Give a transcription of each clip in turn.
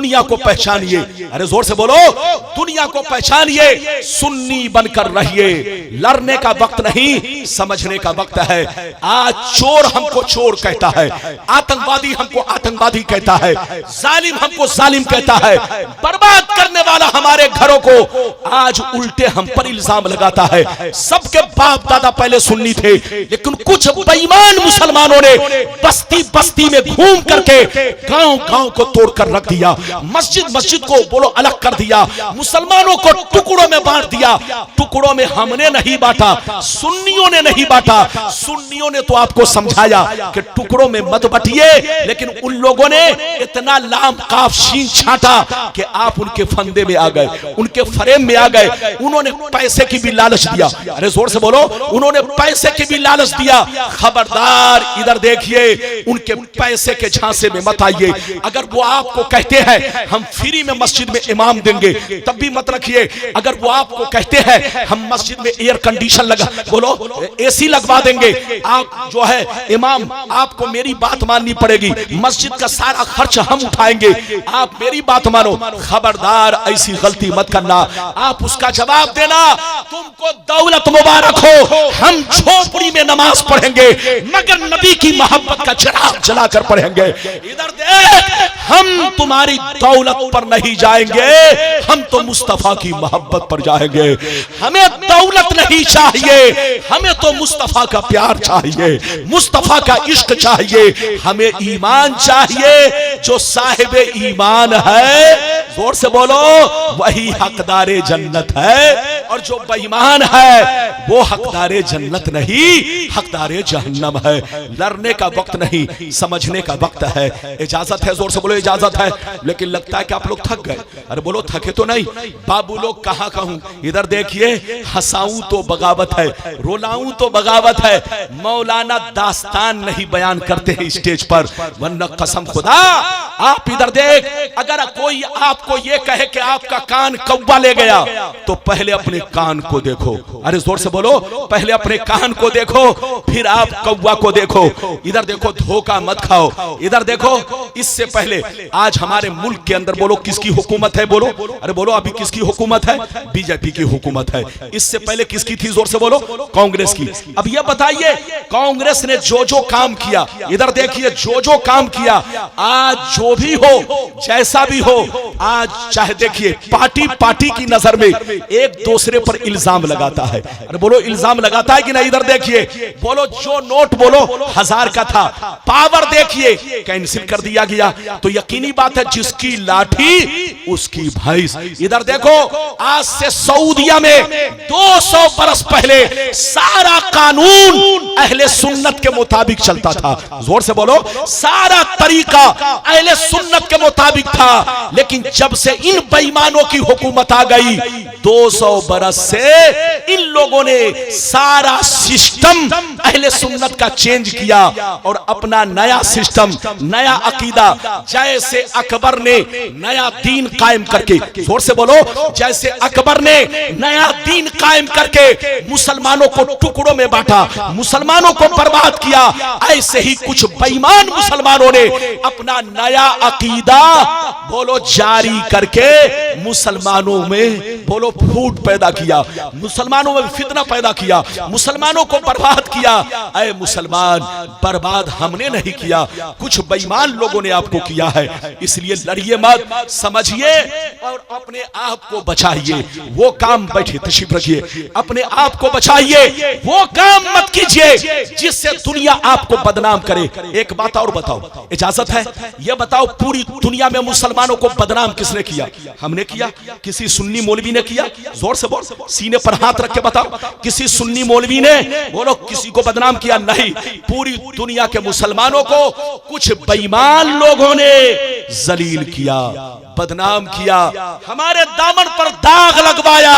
दुनिया को पहचानिए। अरे जोर से बोलो, दुनिया को पहचानिए, सुन्नी बनकर रहिए। लड़ने का वक्त नहीं, समझने का वक्त है। आज चोर हमको चोर कहता है, आतंकवादी हमको आतंकवादी कहता है, जालिम हमको जालिम कहता है, बर्बाद करने वाला हमारे घरों को आज उल्टे हम पर इल्जाम लगाता है। सबके बाप दादा पहले सुन्नी थे, लेकिन कुछ बेईमान मुसलमानों ने बस्ती बस्ती में घूम करके गांव गांव को तोड़कर रख दिया, मस्जिद मस्जिद को बोलो अलग कर दिया, मुसलमानों को टुकड़ों में बांट दिया। टुकड़ों में हमने नहीं बांटा, सुन्नियों ने नहीं बांटा। सुन्नियों ने तो आपको समझाया कि टुकड़ों में मत बंटिए, लेकिन उन लोगों ने इतना लाम काफ शीन छाटा कि आप उनके फंदे में आ गए, उनके फ्रेम में आ गए। उन्होंने पैसे की भी लालच दिया। अरे जोर से बोलो, उन्होंने पैसे की भी लालच दिया। खबरदार, इधर देखिए, उनके पैसे के झांसे में मत आइए। अगर वो आपको कहते हैं हम फ्री में मस्जिद में इमाम देंगे, तब भी मत रखिए। अगर वो आपको कहते हैं हम मस्जिद में एयर कंडीशन लगा बोलो एसी लगवा देंगे, आप जो है इमाम, आपको मेरी बात माननी पड़ेगी, मस्जिद का सारा खर्च हम उठाएंगे, आप मेरी बात मानो। खबरदार, ऐसी गलती मत करना। आप उसका जवाब देना, तुमको दौलत मुबारक हो, हम झोपड़ी में नमाज पढ़ेंगे मगर नबी की मोहब्बत का चिराग जलाकर पढ़ेंगे। इधर देख, हम तुम्हारी दौलत पर नहीं जाएंगे, हम तो मुस्तफा की मोहब्बत पर जाएंगे। हमें दौलत नहीं चाहिए, हमें तो मुस्तफा का प्यार चाहिए, मुस्तफा का इश्क चाहिए। हमें ईमान चाहिए, जो साहिब ईमान है, जोर से बोलो, वही हकदारे जन्नत है। और जो बेईमान है वो हकदारे जन्नत नहीं, हकदारे जहन्नम है। लड़ने का वक्त नहीं, समझने का वक्त है। इजाजत है, जोर से बोलो इजाजत है। लेकिन लगता है कि आप लोग थक गए। अरे बोलो, थके तो नहीं। बाबू लोग कहाँ कहूं, इधर देखिए, हंसाऊं तो बगावत है, रोलाऊं तो बगावत है। मौलाना दास्तान नहीं बयान करते हैं स्टेज पर, वरना कसम खुदा। आप इधर देख, अगर कोई आपको ये कहे कि आपका कान कौवा ले गया, तो पहले अपने कान को देखो। अरे जोर से बोलो, पहले अपने कान को देखो, फिर आप कौवा को देखो। इधर देखो, धोखा मत खाओ। इधर देखो, इससे पहले आज हमारे मुल्क के अंदर बोलो किसकी हुकूमत है, बोलो। अरे बोलो, अभी किसकी हुकूमत है? बीजेपी की हुकूमत है। इससे पहले किसकी थी? जोर से बोलो, कांग्रेस की। अब यह बताइए, कांग्रेस ने जो जो काम किया, इधर देखिए, जो जो काम किया, आज जो भी हो, जैसा भी हो, आज चाहे देखिए, पार्टी पार्टी की नजर में एक दूसरे पर इल्जाम लगाता है। अरे बोलो, इल्जाम लगाता है कि नहीं? इधर देखिए, बोलो, जो नोट बोलो 1000 का था, पावर देखिए कैंसिल कर दिया गया। तो यकीनी बात है, जिसकी लाठी उसकी भैंस। इधर देखो, आज से सऊदिया में 200 बरस पहले सारा कानून अहले सुन्नत के मुताबिक चलता था। जोर से बोलो, सारा तरीका अहले सुन्नत के मुताबिक था। लेकिन जब से इन बेईमानों की हुकूमत आ गई, 200 बरस से इन लोगों ने सारा सिस्टम अहले सुन्नत का चेंज किया और अपना नया सिस्टम, नया अकीदा, जैसे अकबर ने नया दीन कायम करके, जोर से बोलो, जैसे अकबर ने नया दीन कायम करके मुसलमानों को टुकड़ों में बांटा, मुसलमानों को बर्बाद किया, ऐसे ही कुछ बेईमान मुसलमानों ने अपना नया अकीदा बोलो जारी करके मुसलमानों में बोलो फूट पैदा किया, मुसलमानों में फितना पैदा किया, मुसलमानों को बर्बाद किया। ऐ मुसलमान, बर्बाद हमने नहीं किया, कुछ बेईमान लोगों ने आपको किया है। इसलिए लड़िए मत, समझिए और अपने आप को बचाइए। वो काम, बैठिए तशरीफ रखिए, अपने आप को बचाइए, वो काम मत कीजिए जिससे दुनिया आपको बदनाम करे। एक बात और बताओ, इजाजत है? ये बताओ, पूरी दुनिया में मुसलमानों को बदनाम किसने किया? हमने किया? किसी सुन्नी मौलवी ने किया? जोर से बोल, सीने पर हाथ रख के बताओ, किसी सुन्नी मौलवी ने बोलो किसी को बदनाम किया? नहीं। पूरी दुनिया के मुसलमानों को कुछ बेईमान लोगों ने जलील किया, बदनाम किया, हमारे दामन पर दाग लगवाया।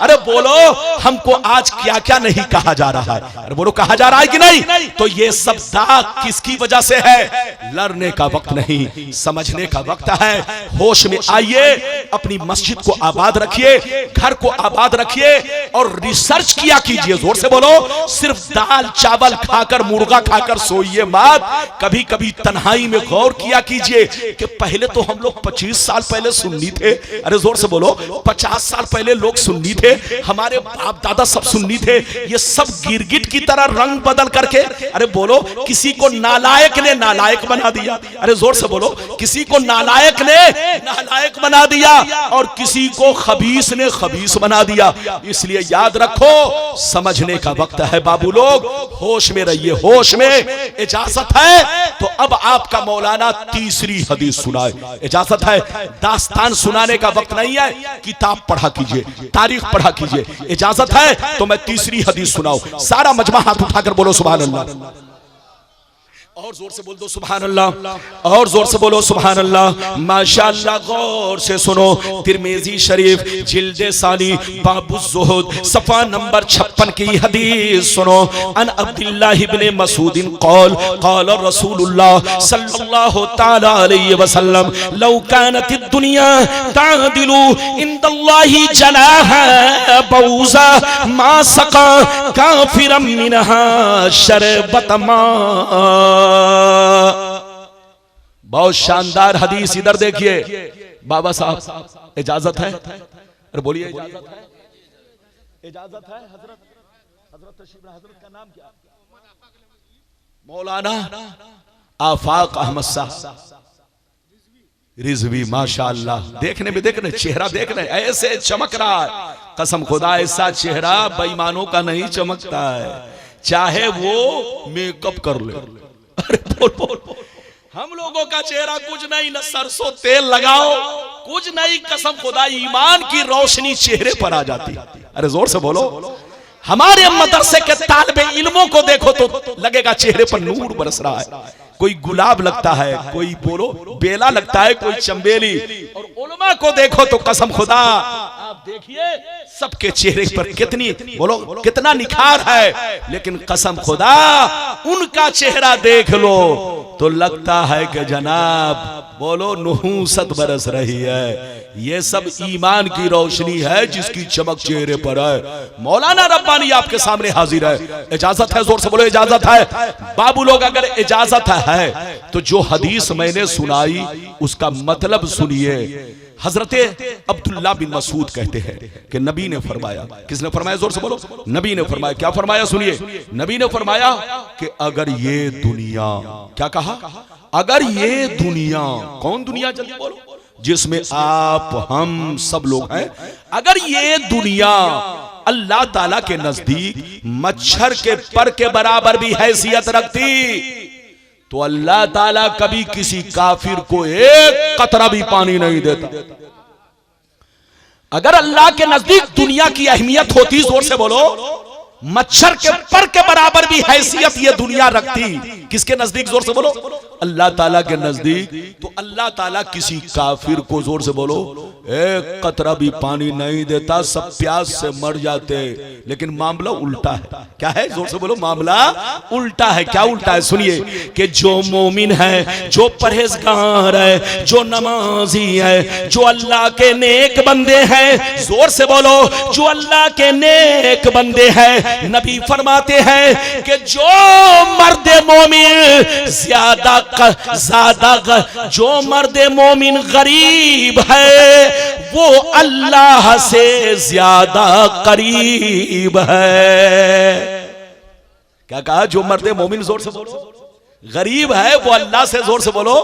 अरे बोलो, हमको आज क्या क्या नहीं कहा जा रहा है? अरे बोलो, कहा जा रहा है कि नहीं? तो ये सब दाग किसकी वजह से है? लड़ने का वक्त नहीं, समझने का वक्त है। होश में आइए, अपनी मस्जिद को आबाद रखिए, घर को आबाद रखिए और रिसर्च किया कीजिए। जोर से बोलो, सिर्फ दाल चावल खाकर, मुर्गा खाकर सोइए मत। कभी कभी तन्हाई में गौर किया कीजिए कि पहले तो हम लोग 25 साल पहले सुन्नी थे। अरे जोर से बोलो, 50 साल पहले लोग सुन्नी थे, हमारे बाप दादा सब सुन्नी थे। ये सब गिरगिट की तरह रंग बदल करके, अरे बोलो, किसी को नालायक ने नालायक बना दिया। अरे जोर से बोलो, किसी को नालायक ने नालायक बना दिया और किसी को खबीस ने खबीस बना दिया। इसलिए याद रखो, समझने का वक्त है बाबू लोग, होश में रहिए, होश में। इजाजत है तो अब आपका मौलाना तीसरी हदीस सुनाए। इजाजत है, दास्तान सुनाने का वक्त नहीं है, किताब पढ़ा कीजिए, तारीख पढ़ा कीजिए। इजाजत है तो मैं तीसरी हदीस सुनाऊं। सारा मजमा हाथ उठाकर बोलो सुभान अल्लाह, और जोर से बोल दो सुभान अल्लाह, और जोर से बोलो सुभान अल्लाह। माशाअल्लाह, गौर से सुनो। तिरमिजी शरीफ जिल्दे सानी बाबु ज़ुहद सफ़ा नंबर 56 की हदीस सुनो। अन अब्दुल्लाह इब्न मसूद क़ाल क़ाल रसूलुल्लाह सल्लल्लाहु तआला अलैहि वसल्लम लौ कानतिद दुनिया तादिलु इंदल्लाहि जनाहा बऊज़ा मा सक़ा काफिरम मिनहा शरबतमा। बहुत शानदार हदीस, इधर देखिए बाबा साहब, इजाजत है? अरे बोलिए इजाजत है, इजाजत है। हजरत हजरत का नाम क्या? मौलाना आफाक अहमद साहब रिजवी। माशाअल्लाह, देखने में देखने चेहरा देखने ऐसे चमक रहा है, कसम खुदा ऐसा चेहरा बेईमानों का नहीं चमकता है, चाहे वो मेकअप कर ले। अरे बोल बोल, हम लोगों का चेहरा कुछ नहीं, न सरसों तेल लगाओ कुछ नहीं, कसम खुदा ईमान की रोशनी चेहरे पर आ जाती। अरे जोर से बोलो, हमारे मदरसे के तालिबे इल्मों को देखो तो लगेगा चेहरे पर नूर बरस रहा है। कोई गुलाब लगता है, कोई बोलो बेला लगता है, कोई चंबेली। और उलमा को देखो तो कसम खुदा आप देखिए सबके चेहरे पर कितनी बोलो कितना निखार है, लेकिन कसम खुदा उनका चेहरा देख लो तो लगता है कि जनाब बोलो नहूसत बरस रही है। ये सब ईमान की रोशनी है जिसकी चमक चेहरे पर है। मौलाना रब्बानी आपके सामने हाजिर है। इजाजत है? जोर से बोलो इजाजत है। बाबू लोग अगर इजाजत है तो जो हदीस मैंने सुनाई उसका मतलब सुनिए। हजरत अब्दुल्लाह बिन मसूद कहते हैं कि नबी ने फरमाया, किसने फरमाया? जोर से बोलो, नबी ने फरमाया। क्या फरमाया सुनिए, नबी ने फरमाया कि अगर ये दुनिया, क्या कहा? अगर ये दुनिया, कौन दुनिया? जल्दी बोलो, जिसमें आप हम सब लोग हैं। अगर ये दुनिया अल्लाह ताला के नजदीक मच्छर के पर के बराबर भी हैसियत रखती तो अल्लाह ताला कभी किसी काफिर को एक कतरा भी पानी नहीं देता। अगर अल्लाह के नजदीक दुनिया की अहमियत होती, जोर से बोलो, मच्छर के पर के बराबर भी हैसियत ये दुनिया रखती, किसके नजदीक? जोर से बोलो, अल्लाह ताला के नजदीक। तो अल्लाह ताला किसी काफिर को, जोर से बोलो, एक कतरा भी पानी नहीं देता, सब प्यास से मर जाते। लेकिन मामला उल्टा है। क्या है? जोर से बोलो, मामला उल्टा है। क्या उल्टा है? सुनिए कि जो मोमिन है, जो परहेजगार है, जो नमाजी है, जो अल्लाह के नेक बंदे हैं, जोर से बोलो, जो अल्लाह के नेक बंदे हैं, नबी फरमाते हैं कि जो मर्द मोमिन ज्यादा जो मर्द मोमिन गरीब है वो अल्लाह से ज्यादा करीब है। क्या कहा? जो मर्द मोमिन, जोर से बोलो, गरीब है वो अल्लाह से, जोर से बोलो,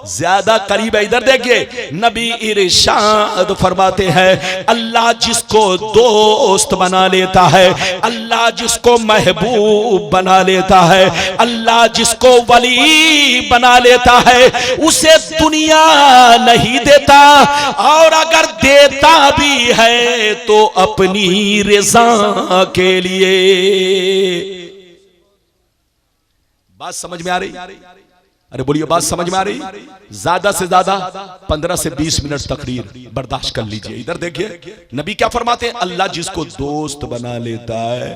ज्यादा करीब है। इधर देखिए नबी इरशाद फरमाते हैं, अल्लाह जिसको दोस्त बना लेता है, अल्लाह जिसको महबूब बना लेता है, अल्लाह जिसको वली बना लेता है, उसे दुनिया नहीं देता, और अगर देता भी है तो अपनी रज़ा के लिए। बात समझ में आ रही? अरे बोलिए, बात समझ में आ रही? ज्यादा से ज्यादा 15 से 20 मिनट तकरीर बर्दाश्त कर लीजिए। इधर देखिए नबी क्या फरमाते हैं, अल्लाह जिसको दोस्त बना लेता है,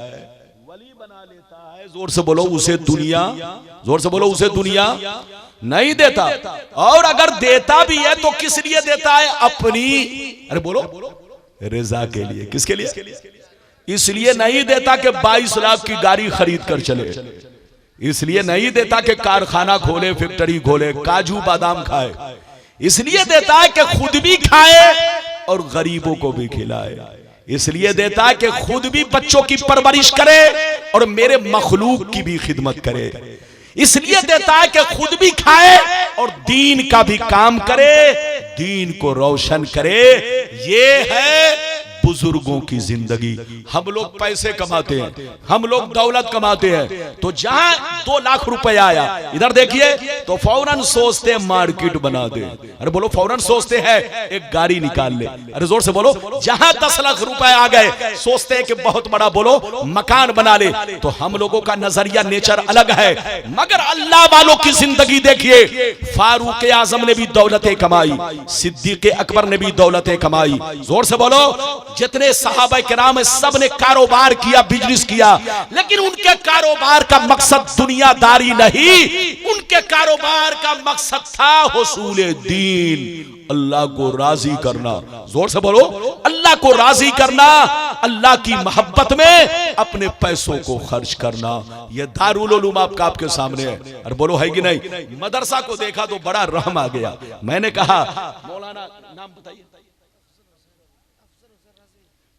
वली बना लेता है, जोर से बोलो, उसे दुनिया, जोर से बोलो, उसे दुनिया नहीं देता, और अगर देता भी है तो किस लिए देता है? अपनी, अरे बोलो, रज़ा के लिए। किसके लिए? इसलिए नहीं देता कि 22 लाख की गाड़ी खरीद कर चले, इसलिए नहीं देता कि कारखाना खोले, फैक्ट्री खोले, काजू बादाम खाए, इसलिए देता है कि खुद भी खाए और गरीबों को भी खिलाए। इसलिए देता है कि खुद भी बच्चों की परवरिश करे और मेरे मखलूक की भी खिदमत करे। इसलिए देता है कि खुद भी खाए और दीन का भी काम करे, दीन को रोशन करे। ये है बुजुर्गों की जिंदगी। हम लोग पैसे कमाते हैं, हम लोग दौलत कमाते हैं, तो जहां 2 लाख रुपए आया इधर देखिए तो फौरन सोचते हैं मार्केट बना दे। अरे बोलो, फौरन सोचते हैं एक गाड़ी निकाल ले। अरे जोर से बोलो। जहां 10 लाख रुपए आ गए सोचते हैं कि बहुत बड़ा बोलो मकान बना ले। तो हम लोगों का नजरिया नेचर अलग है, मगर अल्लाह वालों की जिंदगी देखिए। फारूक आजम ने भी दौलतें कमाई, सिद्दीक अकबर ने भी दौलतें कमाई। जोर से बोलो। जितने सहाबा किराम सब ने कारोबार किया, बिजनेस किया, लेकिन उनके कारोबार का मकसद दुनियादारी नहीं, उनके कारोबार का मकसद था हुसूल दीन, अल्लाह को राजी करना। जोर से बोलो। अल्लाह को राजी करना, अल्लाह की मोहब्बत में अपने पैसों को खर्च करना। यह दारुल उलूम आपके सामने है। और बोलो है कि नहीं? मदरसा को देखा तो बड़ा रहम आ गया। मैंने कहा मौलाना, नाम बताइए,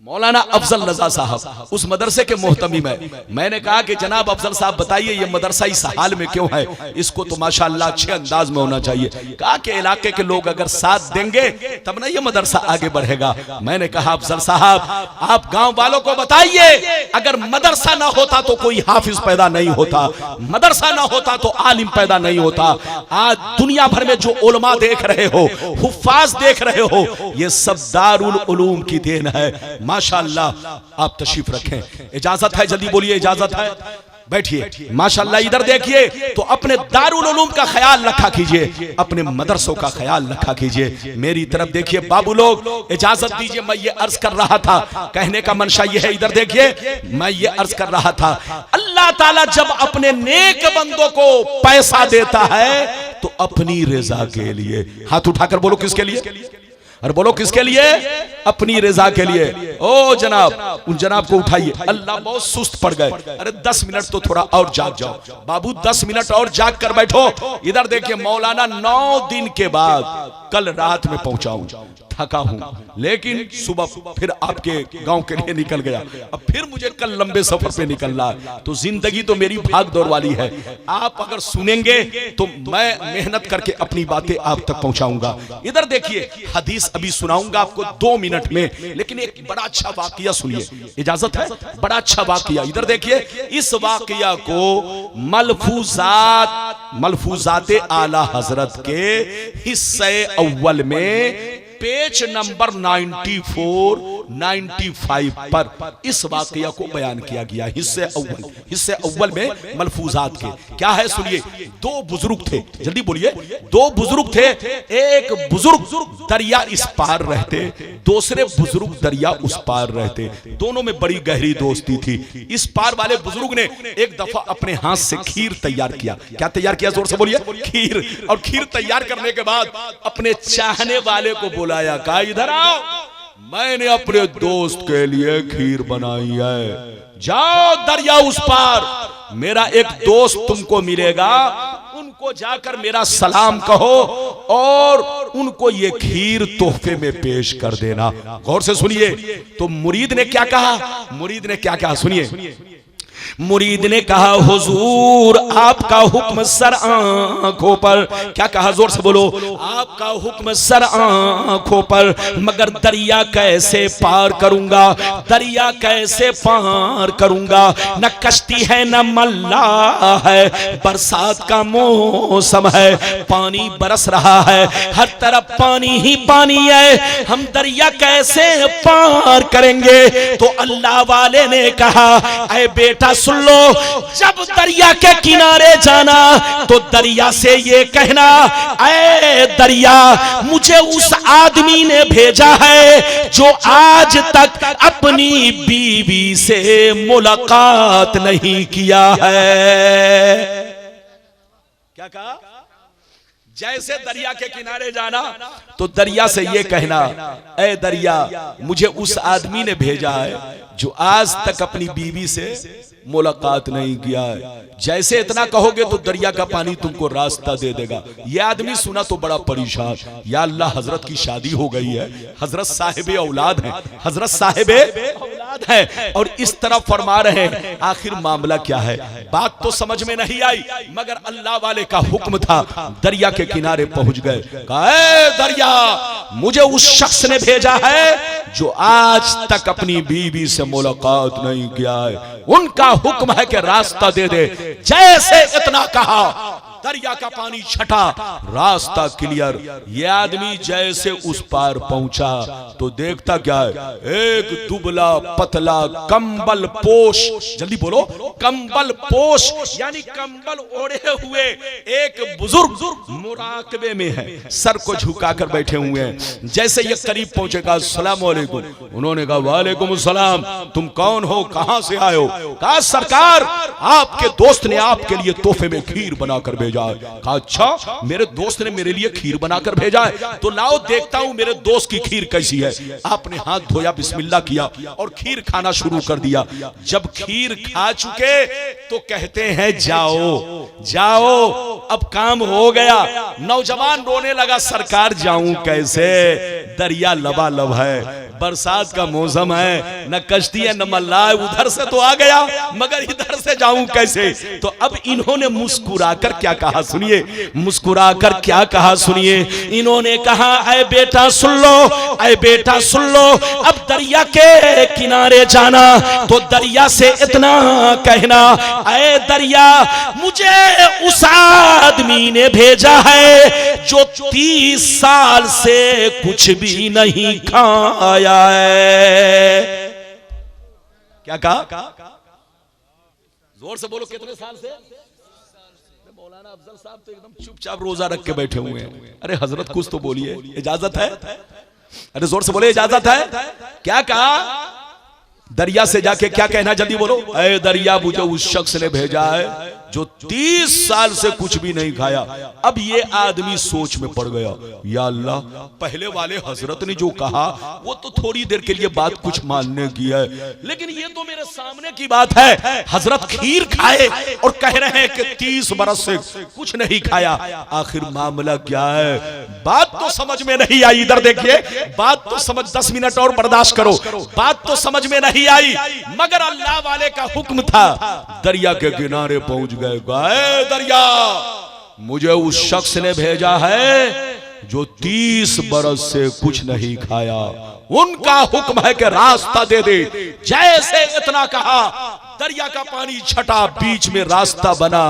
मौलाना अफजल रजा साहब उस मदरसे के मोहतमीम है। मैंने कहा कि जनाब अफजल साहब बताइए ये मदरसा इस हाल में क्यों है, इसको तो माशाअल्लाह अच्छे अंदाज में होना चाहिए। कहा कि इलाके के लोग अगर साथ देंगे तब ना ये मदरसा आगे बढ़ेगा। मैंने कहा अफजल साहब आप गांव वालों को बताइए, अगर मदरसा ना होता तो कोई हाफिज पैदा नहीं होता, मदरसा ना होता तो आलिम पैदा नहीं होता। आज दुनिया भर में जो उलमा देख रहे हो, हुफ्फाज देख रहे हो, ये सब दारुल उलूम की देन है। माशाअल्लाह आप तशरीफ रखें। इजाजत है? जल्दी बोलिए, इजाजत है? बैठिए। माशाअल्लाह इधर देखिए तो अपने दारुल उलूम का ख्याल रखा कीजिए, अपने मदरसों का ख्याल रखा कीजिए। मेरी तरफ देखिए बाबू लोग, इजाजत दीजिए। मैं ये अर्ज कर रहा था, कहने का मंशा ये है, इधर देखिए मैं ये अर्ज कर रहा था, अल्लाह ताला जब अपने नेक बंदों को पैसा देता है तो अपनी रजा के लिए। हाथ उठाकर बोलो किसके लिए? और बोलो किसके लिए? अपनी रजा के लिए। ओ जनाब, उन जनाब को उठाइए। अल्लाह बहुत सुस्त पड़ गए। अरे 10 मिनट तो थोड़ा और जाग जाओ बाबू, 10 मिनट और जाग कर बैठो। इधर देखिए मौलाना 9 दिन के बाद कल रात में पहुंचाऊं, थका हूं, लेकिन सुबह फिर आपके गांव के लिए निकल गया। अब फिर मुझे कल लंबे सफर पे निकलना है। तो जिंदगी तो मेरी भाग दौड़ वाली है। आप अगर सुनेंगे तो मैं मेहनत करके अपनी बातें आप तक पहुंचाऊंगा। इधर देखिए हदीस अभी सुनाऊंगा आपको 2 मिनट में, लेकिन एक बड़ा अच्छा वाकया सुनिए, इजाजत है? बड़ा अच्छा वाकया। इधर देखिए इस वाकया को मलफूजात आला हजरत के हिस्से अव्वल में पेज नंबर 94-95 पर इस वाकया को बयान किया गया। हिस्से अव्वल में मलफूजात के क्या है सुनिए। 2 बुजुर्ग थे, जल्दी बोलिए। 2 बुजुर्ग थे। एक बुजुर्ग दरिया इस पार रहते, दूसरे बुजुर्ग दरिया उस पार रहते। दोनों में बड़ी गहरी दोस्ती थी। इस पार वाले बुजुर्ग ने एक दफा अपने हाथ से खीर तैयार किया। क्या तैयार किया? जोर से बोलिए। खीर। और खीर तैयार करने के बाद अपने चाहने वाले को बोलाया, कहा इधर आओ, मैंने अपने दोस्त के लिए खीर बनाई है, जाओ दरिया उस पार, मेरा एक दोस्त तुमको मिलेगा, उनको जाकर मेरा सलाम कहो और उनको ये खीर तोहफे में पेश कर देना। गौर से सुनिए। तो मुरीद ने क्या कहा? मुरीद ने क्या कहा सुनिए। मुरीद ने कहा हुजूर आपका हुक्म सर आंखों पर। क्या कहा? जोर से बोलो। आपका हुक्म सर आंखों पर, मगर दरिया कैसे पार करूंगा, दरिया कैसे पार करूंगा, न कश्ती है न मल्ला है, बरसात का मौसम है, पानी बरस रहा है, हर तरफ पानी ही पानी है, हम दरिया कैसे पार करेंगे? तो अल्लाह वाले ने कहा ऐ बेटा सुन लो, जब दरिया के किनारे जाना तो दरिया से ये कहना, ऐ दरिया मुझे उस आदमी ने भेजा है जो आज तक अपनी बीवी से मुलाकात नहीं किया है। क्या कहा? जैसे दरिया के किनारे जाना तो दरिया से ये कहना, ऐ दरिया मुझे उस आदमी ने भेजा है जो आज तक अपनी बीवी से मुलाकात नहीं किया है। जैसे इतना कहोगे तो दरिया का पानी तुमको रास्ता दे देगा। यह आदमी सुना तो बड़ा परेशान, या अल्लाह हजरत की शादी हो गई है, हजरत साहिबे औलाद हैं, हजरत साहिबे औलाद हैं और इस तरह फरमा रहे हैं। आखिर मामला क्या है? बात तो समझ में नहीं आई, मगर अल्लाह वाले का हुक्म था। दरिया के किनारे पहुंच गए, कहा ऐ दरिया, मुझे उस शख्स ने भेजा है जो आज तक अपनी बीवी से मुलाकात नहीं किया है, उनका हुक्म है कि रास्ता दे दे। जैसे इतना कहा, दरिया का पानी छटा, रास्ता क्लियर। ये आदमी जैसे उस पार पहुंचा तो देखता क्या है, एक दुबला पतला कंबल पोश, जल्दी बोलो, कंबल पोश यानी कंबल ओढ़े हुए एक बुजुर्ग मुराकबे में है, सर को झुकाकर बैठे हुए हैं। जैसे ये करीब पहुंचेगा, अस्सलाम वालेकुम, उन्होंने कहा वालेकुम सलाम, तुम कौन हो, कहां से आए हो? कहा सरकार, आपके दोस्त ने आपके लिए तोहफे में खीर बनाकर भेजा है। कहा अच्छा, मेरे दोस्त ने मेरे लिए खीर बनाकर भेजा है, तो लाओ देखता हूं मेरे दोस्त की खीर कैसी है। आपने हाथ धोया, बिस्मिल्लाह किया और खीर खाना शुरू कर दिया। जब खीर खा चुके तो कहते हैं जाओ जाओ, अब काम हो गया। नौजवान रोने लगा, सरकार जाऊं कैसे, दरिया लबालब है, बरसात का मौसम है, न कश्ती है न मल्ला है, उधर से तो आ गया मगर इधर से जाऊं कैसे। तो अब इन्होंने मुस्कुराकर क्या कहा सुनिए, मुस्कुराकर क्या कहा सुनिए। इन्होंने कहा ऐ बेटा सुन लो, ऐ बेटा सुन लो, अब दरिया के किनारे जाना तो दरिया से इतना कहना, ऐ दरिया, मुझे उस आदमी ने भेजा है जो 30 साल से कुछ भी नहीं खाया है। क्या कहा? जोर से बोलो, कितने साल से? मौलाना अफजल साहब तो एकदम चुपचाप रोजा रख के बैठे हुए हैं। अरे हजरत कुछ तो बोलिए, इजाजत है? अरे जोर से बोले, इजाजत है? क्या कहा? दरिया से जाके क्या कहना, जल्दी बोलो, ऐ दरिया, मुझे उस शख्स ने भेजा है जो 30 साल से कुछ भी नहीं खाया। अब ये आदमी सोच में पड़ गया, या अल्लाह, पहले वाले हजरत ने जो कहा वो तो थोड़ी देर के लिए बात कुछ मानने की है, लेकिन ये तो मेरे सामने की बात है। हजरत खीर खाए और कह रहे हैं कि 30 बरस से कुछ नहीं खाया। आखिर मामला क्या है? बात तो समझ में नहीं आई। इधर देखिए, बात तो समझ, 10 मिनट और बर्दाश्त करो, बात तो समझ में नहीं आई, मगर अल्लाह वाले का हुक्म था। दरिया के किनारे पहुंच गए, दरिया, मुझे उस शख्स ने भेजा है जो 30 बरस से कुछ नहीं खाया, उनका हुक्म है कि रास्ता दे दे। जैसे इतना कहा, दरिया का पानी छटा, बीच में रास्ता बना,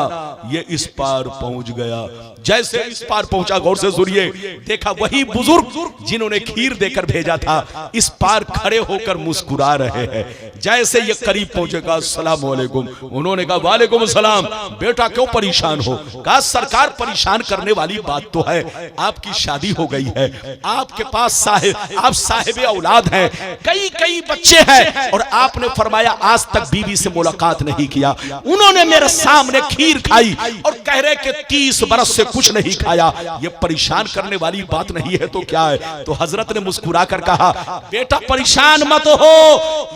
ये इस पार पहुंच गया। जैसे इस पार पहुंचा, गौर से सुनिए, देखा वही बुजुर्ग जिन्होंने खीर देकर भेजा था, इस पार खड़े होकर मुस्कुरा रहे हैं। जैसे ये करीब पहुंचेगा, अस्सलाम वालेकुम, उन्होंने कहा वालेकुम सलाम, बेटा क्यों परेशान हो? कहा सरकार, परेशान करने वाली बात तो है, आपकी शादी हो गई है, आपके पास आप साहिबे औलाद हैं, कई कई बच्चे हैं, और आपने फरमाया आज तक बीवी से मुलाकात नहीं किया। उन्होंने मेरे सामने खीर खाई और कह रहे कि 30 बरस से कुछ नहीं खाया। ये परेशान करने वाली बात नहीं है तो क्या है? तो हजरत ने मुस्कुरा कर कहा, बेटा परेशान मत हो,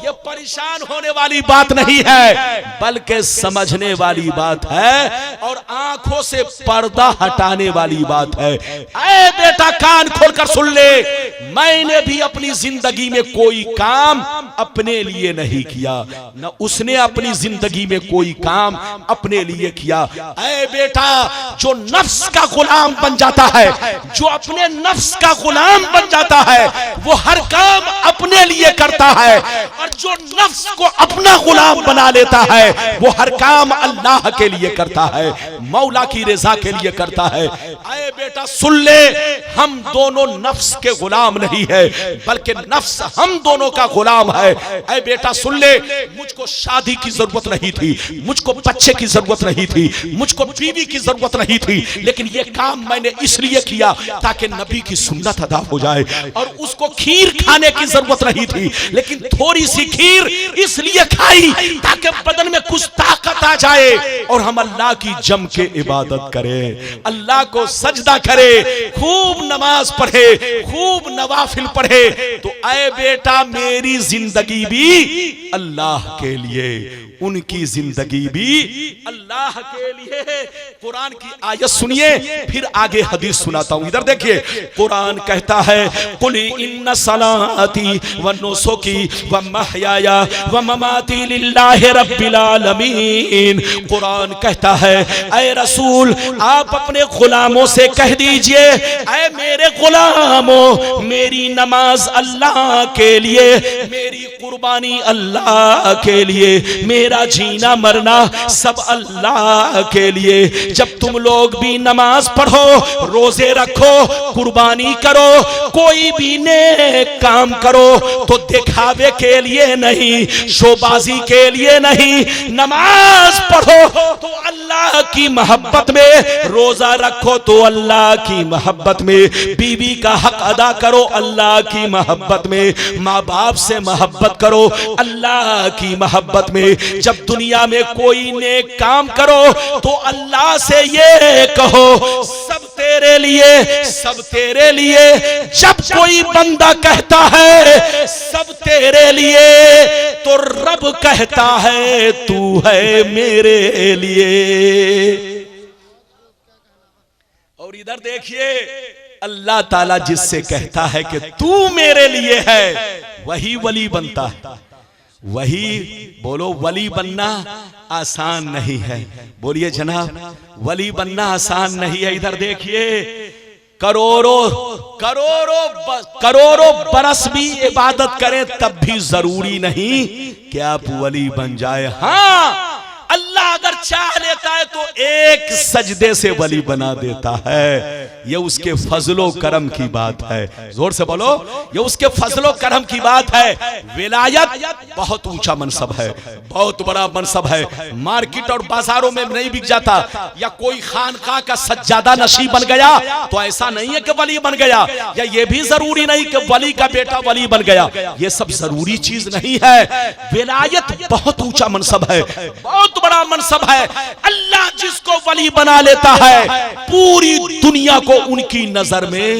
ये परेशान होने वाली बात नहीं है, बल्कि समझने वाली बात है और आंखों से पर्दा हटाने वाली बात है। ऐ बेटा कान खोलकर सुन ले, मैंने भी अपनी जिंदगी में कोई काम अपने लिए नहीं किया, न उसने अपनी जिंदगी में कोई काम अपने लिए किया। ऐ बेटा, जो नफ्स का गुलाम बन जाता है, जो अपने नफ्स का गुलाम बन जाता है, वो हर काम अपने लिए करता है, और जो नफ्स को अपना गुलाम बना लेता है, वो हर काम अल्लाह के लिए करता है, मौला की रजा के लिए करता है। ऐ बेटा सुन ले, हम दोनों नफ्स के गुलाम नहीं है, बल्कि नफ्स हम दोनों का गुलाम है। ऐ बेटा सुन ले, मुझको शादी की जरूरत नहीं थी, मुझको बच्चे की जरूरत नहीं थी, मुझको बीवी की जरूरत नहीं थी, लेकिन ये काम मैंने इसलिए किया ताकि नबी की सुन्नत अदा हो जाए, और उसको खीर खाने की जरूरत नहीं थी, लेकिन थोड़ी सी खीर इसलिए खाई ताकि बदन में कुछ ताकत आ जाए और हम अल्लाह की जम के इबादत करें, अल्लाह को सजदा करे, खूब नमाज पढ़े, खूब नवाफिल पढ़े। तो ऐ बेटा, मेरी जिंदगी भी अल्लाह के लिए, उनकी जिंदगी भी अल्लाह के लिए। कुरान की आयत सुनिए, फिर आगे हदीस सुनाता हूं। इधर देखिए, कुरान कहता है कुल इन्ना सलाती व नुसुकी व महयाया व ममाती लिल्लाहि रब्बिल आलमीन। कुरान कहता है, ऐ रसूल, आप अपने गुलामों से कह दीजिए, ऐ मेरे गुलामों, मेरी नमाज अल्लाह के लिए, मेरी कुर्बानी अल्लाह के लिए, मेरा जीना मरना सब अल्लाह के लिए। जब तुम लोग भी नमाज पढ़ो, रोजे रखो, कुर्बानी करो, कोई भी नेक काम करो तो दिखावे के लिए नहीं, शोबाजी के लिए नहीं। नमाज पढ़ो तो अल्लाह की मोहब्बत में, रोजा रखो तो अल्लाह की मोहब्बत में, बीवी का हक अदा करो अल्लाह की मोहब्बत में, माँ बाप से मोहब्बत करो अल्लाह की मोहब्बत में। जब दुनिया में कोई नेक काम करो तो अल्लाह से ये कहो, सब तेरे लिए, सब तेरे लिए। जब कोई बंदा कहता है सब तेरे लिए, तो रब कहता है तू है मेरे लिए। और इधर देखिए, अल्लाह ताला जिससे कहता है कि तू मेरे लिए है, वही वली बनता है। वही बोलो, वली बनना आसान नहीं है। बोलिए जनाब, वली बनना आसान नहीं है। इधर देखिए, करोड़ों बरस भी इबादत करें तब भी जरूरी नहीं कि आप वली बन जाए। हाँ, अल्लाह अगर चाह लेता है तो एक सजदे से वली बना देता है। ये उसके फजलो करम की बात है। जोर से बोलो, ये उसके फजलो करम की बात है। विलायत बहुत ऊंचा मनसब है, बहुत बड़ा मनसब है। मार्केट और बाजारों में नहीं बिक जाता। या कोई खानका का सज्जादा नशीब बन गया तो ऐसा नहीं है कि वली बन गया, या ये भी जरूरी नहीं कि वली का बेटा वली बन गया। ये सब जरूरी चीज नहीं है। विलायत बहुत ऊंचा मनसब है, बहुत बड़ा मनसब है। अल्लाह जिसको वली बना लेता है, पूरी दुनिया को उनकी नजर में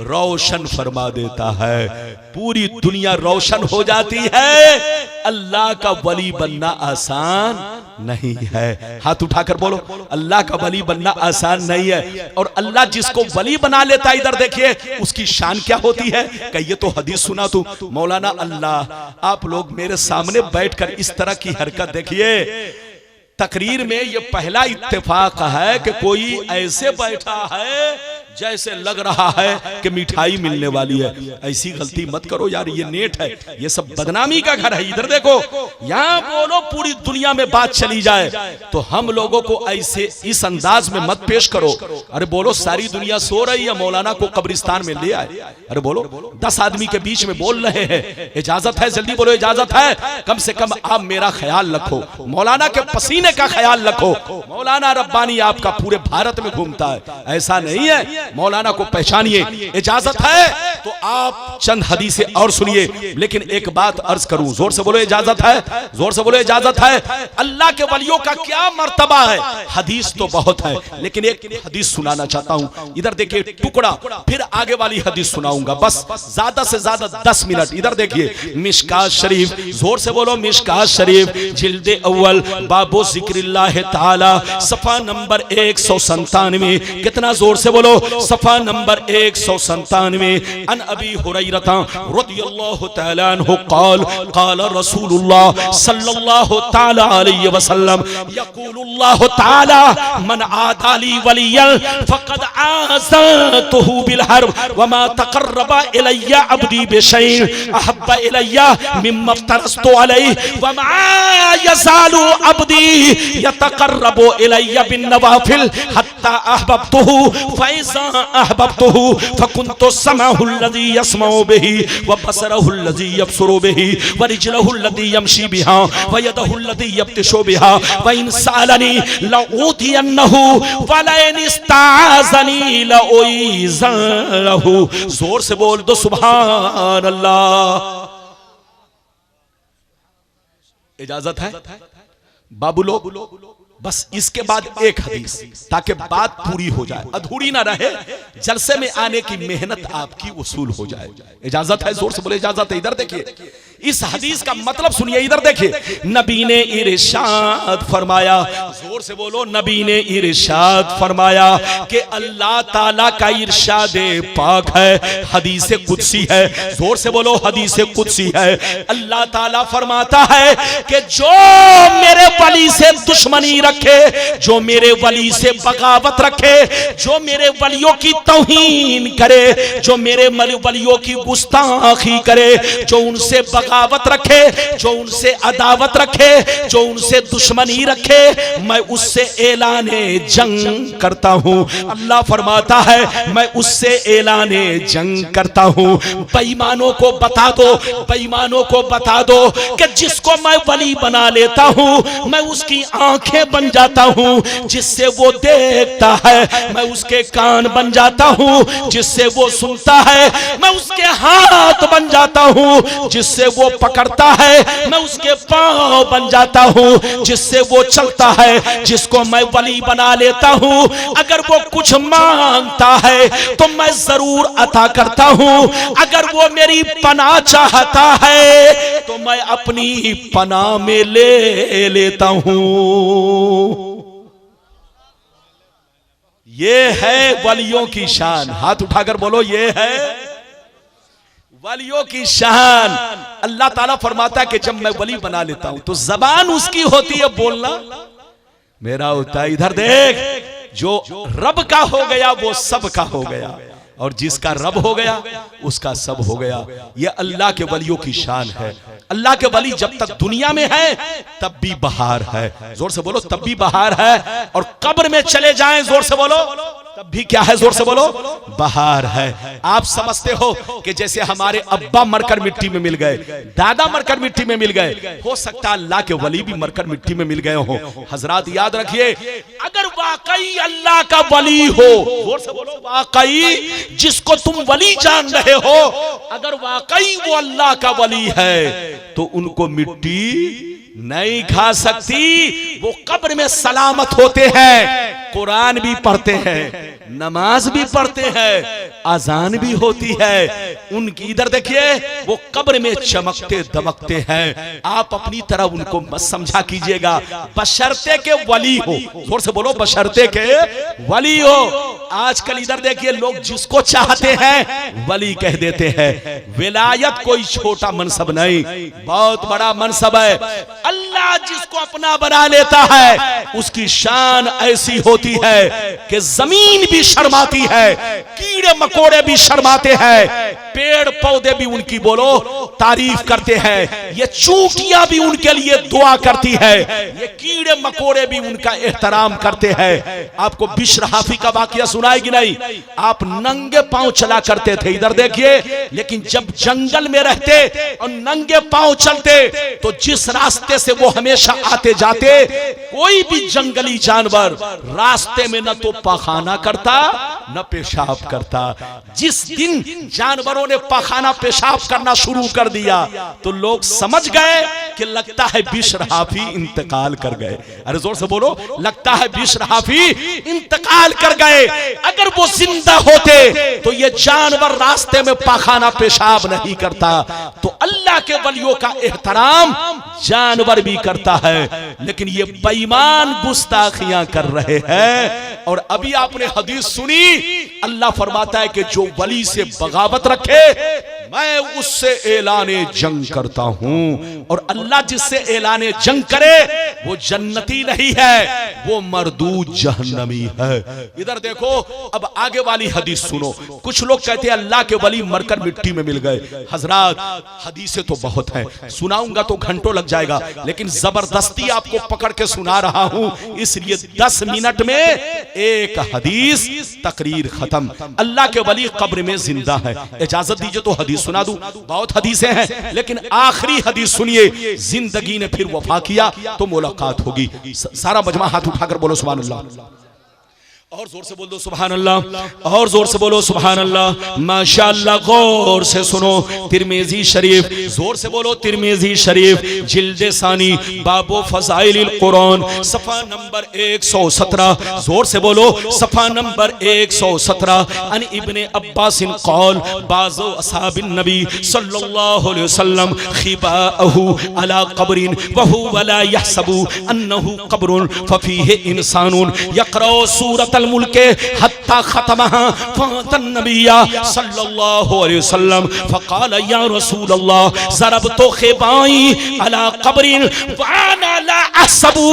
रोशन फरमा देता है। पूरी दुनिया रोशन हो जाती है। अल्लाह का वली बनना आसान नहीं है। हाथ उठाकर बोलो, अल्लाह का वली बनना आसान नहीं है। और अल्लाह जिसको वली बना लेता है, इधर देखिए उसकी शान क्या होती है। कहिए तो हदीस सुना तू मौलाना। अल्लाह, आप लोग मेरे सामने बैठकर इस तरह की हरकत देखिए। तकरीर में ये पहला इत्तेफाक है कि कोई ऐसे बैठा है जैसे लग रहा है कि मिठाई मिलने वाली है। ऐसी गलती मत करो यार, ये नेट है, ये सब बदनामी का घर है। इधर देखो, यहाँ बोलो पूरी दुनिया में बात चली जाए तो हम लोगों को ऐसे इस अंदाज में मत पेश करो। अरे बोलो, सारी दुनिया सो रही है, मौलाना को कब्रिस्तान में ले आए। अरे बोलो, 10 आदमी के बीच में बोल रहे हैं, इजाजत है? जल्दी बोलो, इजाजत है? कम से कम आप मेरा ख्याल रखो, मौलाना के पसीने का ख्याल रखो। मौलाना रब्बानी आपका पूरे भारत में घूमता है, ऐसा नहीं है। मौलाना को पहचानिए। इजाजत है तो आप चंद हदीसें और सुनिए। लेकिन एक बात अर्ज करूं, जोर से बोलो इजाजत है, जोर से बोलो इजाजत है। अल्लाह के वलियों का क्या मर्तबा है? हदीस तो बहुत है, लेकिन एक हदीस सुनाना चाहता हूं। इधर देखिए टुकड़ा, फिर आगे वाली हदीस सुनाऊंगा, बस ज्यादा से ज्यादा 10 मिनट। इधर देखिए, मिशकात शरीफ, जोर से बोलो मिशकात शरीफ, जिल्दे अव्वल, बाबो जिक्रिल्लाह ताला, सफा नंबर 197। कितना जोर से बोलो, सफा नंबर 197। अन अबी हुरैरा रदियल्लाहु तआला अन्हु क़ाल क़ाल रसूलुल्लाह सल्लल्लाहु तआला अलैहि वसल्लम यक़ूलुल्लाहु तआला मन आदाली वलियन फ़क़द आज़तुहु बिल हर्ब व मा तक़र्रबा इलय्या अब्दी बिशैइन अहब्बा इलय्या मिम्मा इफ्तरस्तु अलैहि व मा यज़ालु अब्दी यतक़र्रबु इलय्या बिन नवाफिल हत्ता हत्ता अहबब्तुहु फइज़ा अहबब्तुहु फकुन्तु समअहु अल्लज़ी यस्मउ बिही व बसरहु अल्लज़ी यबसुरु बिही व रिजलहु अल्लज़ी यमशी बिहा व यदहु अल्लज़ी यब्तिशु बिहा व इन सअलनी लऊतियन्नहु व लइन इस्ताज़नी लउइज़न्नहु। जोर से बोल दो सुभान अल्लाह। इजाजत है बाबू लोग? बस इसके बाद एक हदीस, ताकि बात पूरी हो जाए, अधूरी ना रहे, जलसे में आने की मेहनत आपकी वसूल हो जाए। इजाजत है? जोर से बोले इजाजत है। इधर देखिए, इस हदीस का मतलब सुनिए। इधर देखिए, नबी ने इरशाद फरमाया, जोर से बोलो, नबी ने इरशाद फरमाया कि अल्लाह ताला का इरशाद पाक है, हदीस कुदसी है। जोर से बोलो, हदीस कुदसी है। अल्लाह ताला फरमाता है कि जो मेरे वली से दुश्मनी रखे, जो मेरे वली से बगावत रखे, जो मेरे वलियों की तौहीन करे, जो मेरे वलियों की गुस्ताखी करे, जो उनसे बगावत रखे, जो उनसे अदावत रखे, जो उनसे दुश्मनी रखे, मैं उससे ऐलाने जंग करता हूं। अल्लाह फरमाता है मैं उससे ऐलाने जंग करता हूं। बेईमानों को बता दो, बेईमानों को बता दो कि जिसको मैं वली बना लेता हूं, मैं उसकी आंखें बन जाता हूं जिससे वो देखता है, मैं उसके कान बन जाता हूं जिससे वो सुनता है, मैं उसके हाथ बन जाता हूं जिससे वो पकड़ता है, मैं उसके पांव बन जाता हूं जिससे वो चलता है। जिसको मैं वली बना लेता हूं, अगर वो कुछ मांगता है तो मैं जरूर अता करता हूं। अगर वो मेरी पनाह चाहता है तो मैं अपनी पनाह में ले लेता हूं। ये है वलियों की शान। हाथ उठाकर बोलो, ये है वलियों की शान। अल्लाह ताला फरमाता है कि जब मैं वली बना लेता हूं तो जबान उसकी होती है बोलना, मेरा होता है। इधर देख, जो रब का हो गया वो सब का हो गया, और जिसका रब हो गया उसका सब हो गया। ये अल्लाह के वलियों की शान है। अल्लाह के वली जब तक दुनिया में है तब भी बहार है। जोर से बोलो, तब भी बहार है। और कब्र में चले जाएं, जोर से बोलो, तब भी क्या है? जोर से बोलो, बहार है। आप समझते हो कि जैसे हमारे अब्बा मरकर मिट्टी में मिल गए, दादा मरकर मिट्टी में मिल गए, हो सकता है अल्लाह के वली भी मरकर मिट्टी में मिल गए हो। हजरात याद रखिए, अगर वाकई अल्लाह का वली हो, जोर से बोलो, वाकई जिसको तुम वली जान रहे हो, अगर वाकई वो अल्लाह का वली है तो उनको मिट्टी नहीं खा सकती। वो कब्र में सलामत होते हैं, कुरान भी पढ़ते हैं, नमाज भी पढ़ते हैं, अजान भी होती है उनकी। इधर देखिए, वो कब्र में चमकते दमकते हैं। आप अपनी तरह उनको मत समझा कीजिएगा, बशर्ते के वली हो। जोर से बोलो, बशर्ते के वली हो। आजकल इधर देखिए, लोग जिसको चाहते हैं वली कह देते हैं। विलायत कोई छोटा मनसब नहीं, बहुत बड़ा मनसब है। अल्लाह जिसको अपना बना लेता है उसकी शान ऐसी होती है कि जमीन भी शर्माती है, कीड़े मकोड़े भी शर्माते हैं, पेड़ पौधे भी उनकी बोलो तारीफ करते हैं, ये चूंटियां भी उनके लिए दुआ करती है, ये कीड़े मकोड़े भी उनका एहतराम करते हैं। आपको बिश्र हाफी का वाकया सुनाएगी नहीं? आप नंगे पांव चला करते थे, इधर देखिए, लेकिन जब जंगल में रहते और नंगे पांव चलते तो जिस रास्ते से वो हमेशा आते जाते, कोई भी जंगली जानवर रास्ते में न तो पाखाना करता न पेशाब करता। जिस दिन जानवरों ने पाखाना पेशाब करना शुरू कर दिया तो लोग समझ गए कि लगता है बिश्र हाफी इंतकाल कर गए। अरे जोर से बोलो, लगता है बिश्र हाफी इंतकाल कर गए। अगर वो जिंदा होते तो ये जानवर रास्ते में पाखाना पेशाब नहीं करता। तो अल्लाह के वलियों का एहतराम जानवर भी करता है, लेकिन ये बेईमान गुस्ताखियां कर रहे हैं। और अभी आपने हदीस सुनी, अल्लाह फरमाता है कि जो वली से बगावत रखे मैं उससे ऐलाने जंग करता हूं। और अल्लाह जिससे ऐलाने जंग करे वो जन्नती नहीं है, वो मरदूद जहन्नमी है। इधर देखो, अब आगे वाली हदीस सुनो। कुछ लोग कहते हैं अल्लाह के वली मरकर मिट्टी में मिल गए। हजरात, हदीसें तो बहुत हैं, सुनाऊंगा तो घंटों लग जाएगा, लेकिन जबरदस्ती आपको पकड़ के सुना रहा हूं, इसलिए 10 मिनट में एक हदीस, तकरीर खत्म। अल्लाह के वली कब्र में जिंदा है। इजाजत दीजिए तो हदीस सुना दूं। बहुत हदीसें हैं, लेकिन आखिरी हदीस सुनिए। जिंदगी ने फिर वफा किया तो मुलाकात होगी। सारा मजमा हाथ उठाकर बोलो सुभान अल्लाह। और जोर से बोल दो सुभान अल्लाह, और जोर से बोलो सुभान अल्लाह। माशाअल्लाह, गौर से सुनो। तिरमिजी शरीफ, जोर से बोलो तिरमिजी शरीफ, जिल्द सानी, बाबो फज़ाइलिल कुरान, सफा नंबर 117। जोर से बोलो सफा नंबर 117। अन इब्ने अब्बास क़ाल बाज़ो असहाबिन नबी सल्लल्लाहु अलैहि वसल्लम खिबाअहु अला क़ब्रिन व हुवा ला यहसबु अन्नहु क़ब्रुन फफ़ीहि इंसानुन यक़रअु सूरत मुल्के हत्ता खतमहा फ़ातन नबिया सल्लल्लाहु अलैहि वसल्लम फ़क़ाल या रसूल अल्लाह ज़रबतु ख़िबाई अला क़ब्रिन व अना ला अहसबु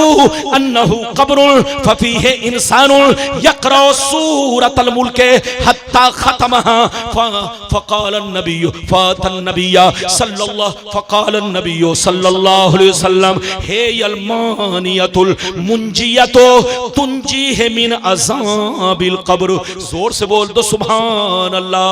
अन्नहु क़ब्रुन फ़फ़ीहि इंसानुन यक़रअु सूरतल मुल्के हत्ता खतमहा फ़क़ाल अन्नबिय्यु फ़ातन नबिया सल्लल्लाहु अलैहि वसल्लम हे यल मानियतुल मुंजियतु तुंजीहि मिन अज़ा बिल कब्र। जोर से बोल दो सुभान अल्लाह।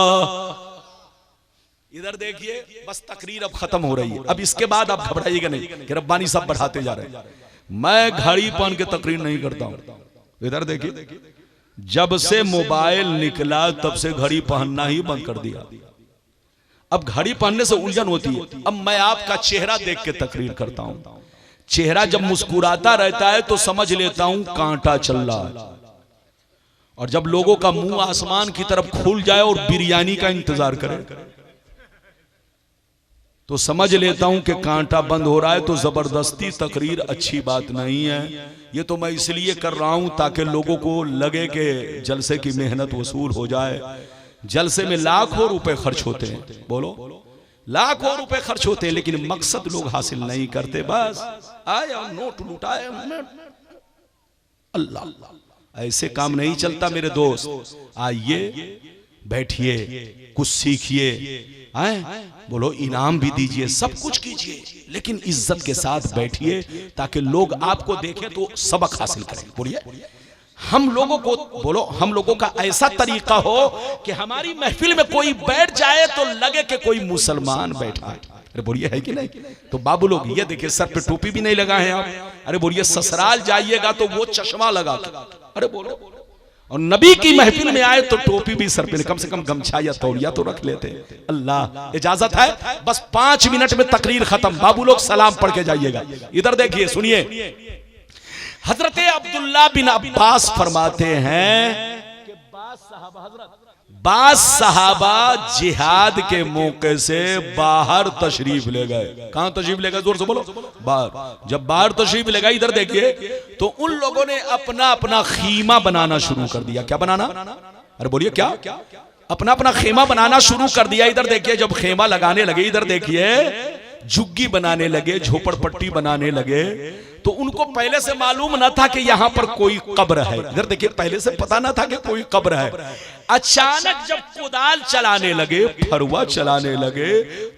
इधर देखिए, बस तकरीर अब खत्म हो रही है। अब इसके बाद आप घबराइएगा नहीं कि रब्बानी सब बढ़ाते जा रहे हैं। मैं घड़ी पहन के तकरीर नहीं करता हूं। इधर देखिए, जब से मोबाइल निकला तब से घड़ी पहनना ही बंद कर दिया। अब घड़ी पहनने से उलझन होती है। अब मैं आपका चेहरा देख के तकरीर करता हूं। चेहरा जब मुस्कुराता रहता है तो समझ लेता हूं कांटा चल रहा है, और जब लोगों का मुंह आसमान की तरफ खुल जाए और बिरयानी का इंतजार करे तो समझ लेता हूं कि कांटा बंद हो रहा है। तो जबरदस्ती तकरीर अच्छी बात नहीं है। ये तो मैं इसलिए कर रहा हूं ताकि लोगों को लगे कि जलसे की मेहनत वसूल हो जाए। जलसे में लाखों रुपए खर्च होते हैं, बोलो लाखों रुपए खर्च होते हैं, लेकिन मकसद लोग हासिल नहीं करते। बस आया नोट लुटाए, अल्लाह, ऐसे काम नहीं चलता मेरे दोस्त। आइए, बैठिए, कुछ सीखिए, बोलो इनाम भी दीजिए, सब कुछ कीजिए, लेकिन इज्जत के साथ बैठिए ताकि लोग आपको देखें तो सबक हासिल करें। बोलिए, हम लोगों को बोलो, हम लोगों का ऐसा तरीका हो कि हमारी महफिल में कोई बैठ जाए तो लगे कि कोई मुसलमान बैठा है। अरे बोलिए, है कि नहीं? तो बाबू लोग ये देखिए, सर पे टोपी भी नहीं लगाए हैं आप। अरे बोलिए, ससुराल जाइएगा तो वो चश्मा लगा के, अरे बोलो, और नबी की महफिल में आए तो टोपी भी सर पे, कम से कम गमछा या तौलिया तो रख लेते। अल्लाह, इजाजत है? बस 5 मिनट में तकरीर खत्म। बाबू लोग सलाम पढ़ के जाइएगा। इधर देखिए, सुनिए। हजरत अब्दुल्ला बिन अब्बास फरमाते हैं कि बास सहाबा जिहाद के मौके से बाहर तशरीफ ले गए। कहां तशरीफ ले गए? जोर से बोलो, बाहर। जब बाहर तशरीफ ले गए, इधर देखिए, तो उन लोगों ने अपना अपना खीमा बनाना शुरू कर दिया। क्या बनाना? अरे बोलिए, क्या? अपना अपना खेमा बनाना शुरू कर दिया। इधर देखिए, जब खेमा लगाने लगे, इधर देखिए, झुग्गी बनाने लगे, झोपड़पट्टी बनाने लगे, तो उनको पहले से मालूम न था कि यहां पर कोई कब्र है। इधर देखिए, पहले से पता न था कि कोई कब्र है। अचानक जब कुदाल चलाने लगे, फरुआ चलाने लगे,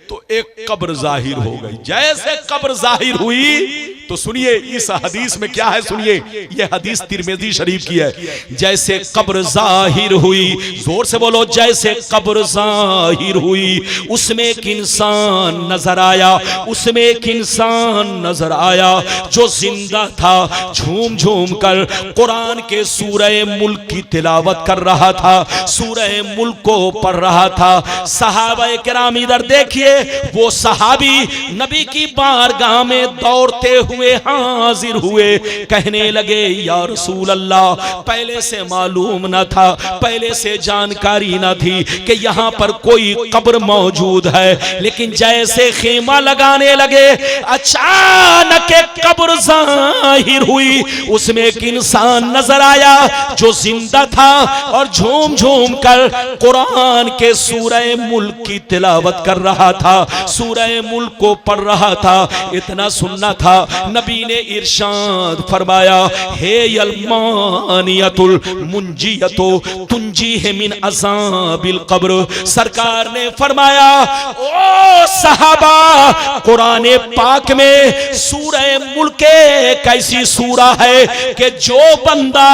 तो एक कब्र जाहिर हो गई। जैसे कब्र जाहिर हुई तो सुनिए, इस हदीस में क्या है, सुनिए। यह हदीस तिरमिज़ी शरीफ की है। जैसे कब्र जाहिर हुई, जोर से बोलो, जैसे कब्र जाहिर हुई, उसमें एक इंसान नजर आया, उसमें एक इंसान नजर आया जो जिंदा था। झूम झूम कर कुरान के सूरह मुल्क की तिलावत कर रहा था, सूरह मुल्क को पढ़ रहा था। सहाबा किराम इधर देखिए, वो सहाबी नबी की बारगाह में दौड़ते हुए हाजिर हुए, कहने लगे, या रसूल अल्लाह, पहले से मालूम न था, पहले से जानकारी न थी कि यहाँ पर कोई कब्र मौजूद है, लेकिन जैसे खेमा लगाने लगे, अचानक एक कब्र जाहिर हुई, उसमें एक इंसान नजर आया जो जिंदा था, और झूम झूम झूम कर कुरान के सूरह मुल्क की तिलावत कर रहा था, सूरह मुल्क को पढ़ रहा था। इतना सुनना था, नबी ने इरशाद फरमाया, हे यलमानियतुल मुंजियतो तुंजी है मिन अज़ाबिल कब्र। सरकार ने फरमाया, ओ सहाबा, कुरान पाक में सूरह मुल्क एक ऐसी सूरा है कि जो बंदा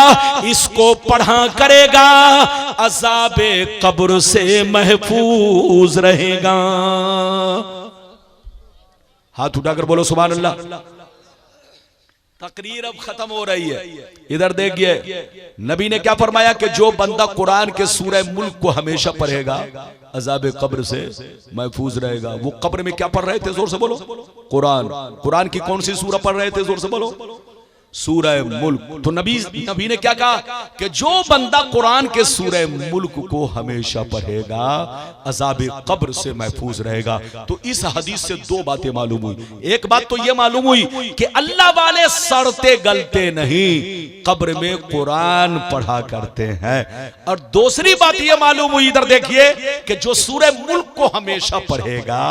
इसको पढ़ा करेगा अज़ाबे कब्र से महफूज रहेगा। हाथ उठाकर बोलो सुभान अल्लाह। तकरीर अब खत्म हो रही है, इधर देखिए नबी ने क्या फरमाया कि जो बंदा कुरान के सूरह मुल्क को हमेशा पढ़ेगा अज़ाब कब्र से महफूज रहेगा। वो कब्र में क्या पढ़ रहे थे, जोर से बोलो? कुरान। कुरान की कौन सी सूरह पढ़ रहे थे, जोर से बोलो? सूरह मुल्क। तो नबी ने क्या कहा कि जो बंदा कुरान के सूरह मुल्क को हमेशा पढ़ेगा अज़ाब कब्र से महफूज रहेगा। तो इस हदीस से दो बातें मालूम हुई। एक बात तो यह मालूम हुई कि अल्लाह वाले सड़ते गलते नहीं, कब्र में कुरान पढ़ा करते हैं। और दूसरी बात यह मालूम हुई, इधर देखिए, कि जो सूरह मुल्क को हमेशा पढ़ेगा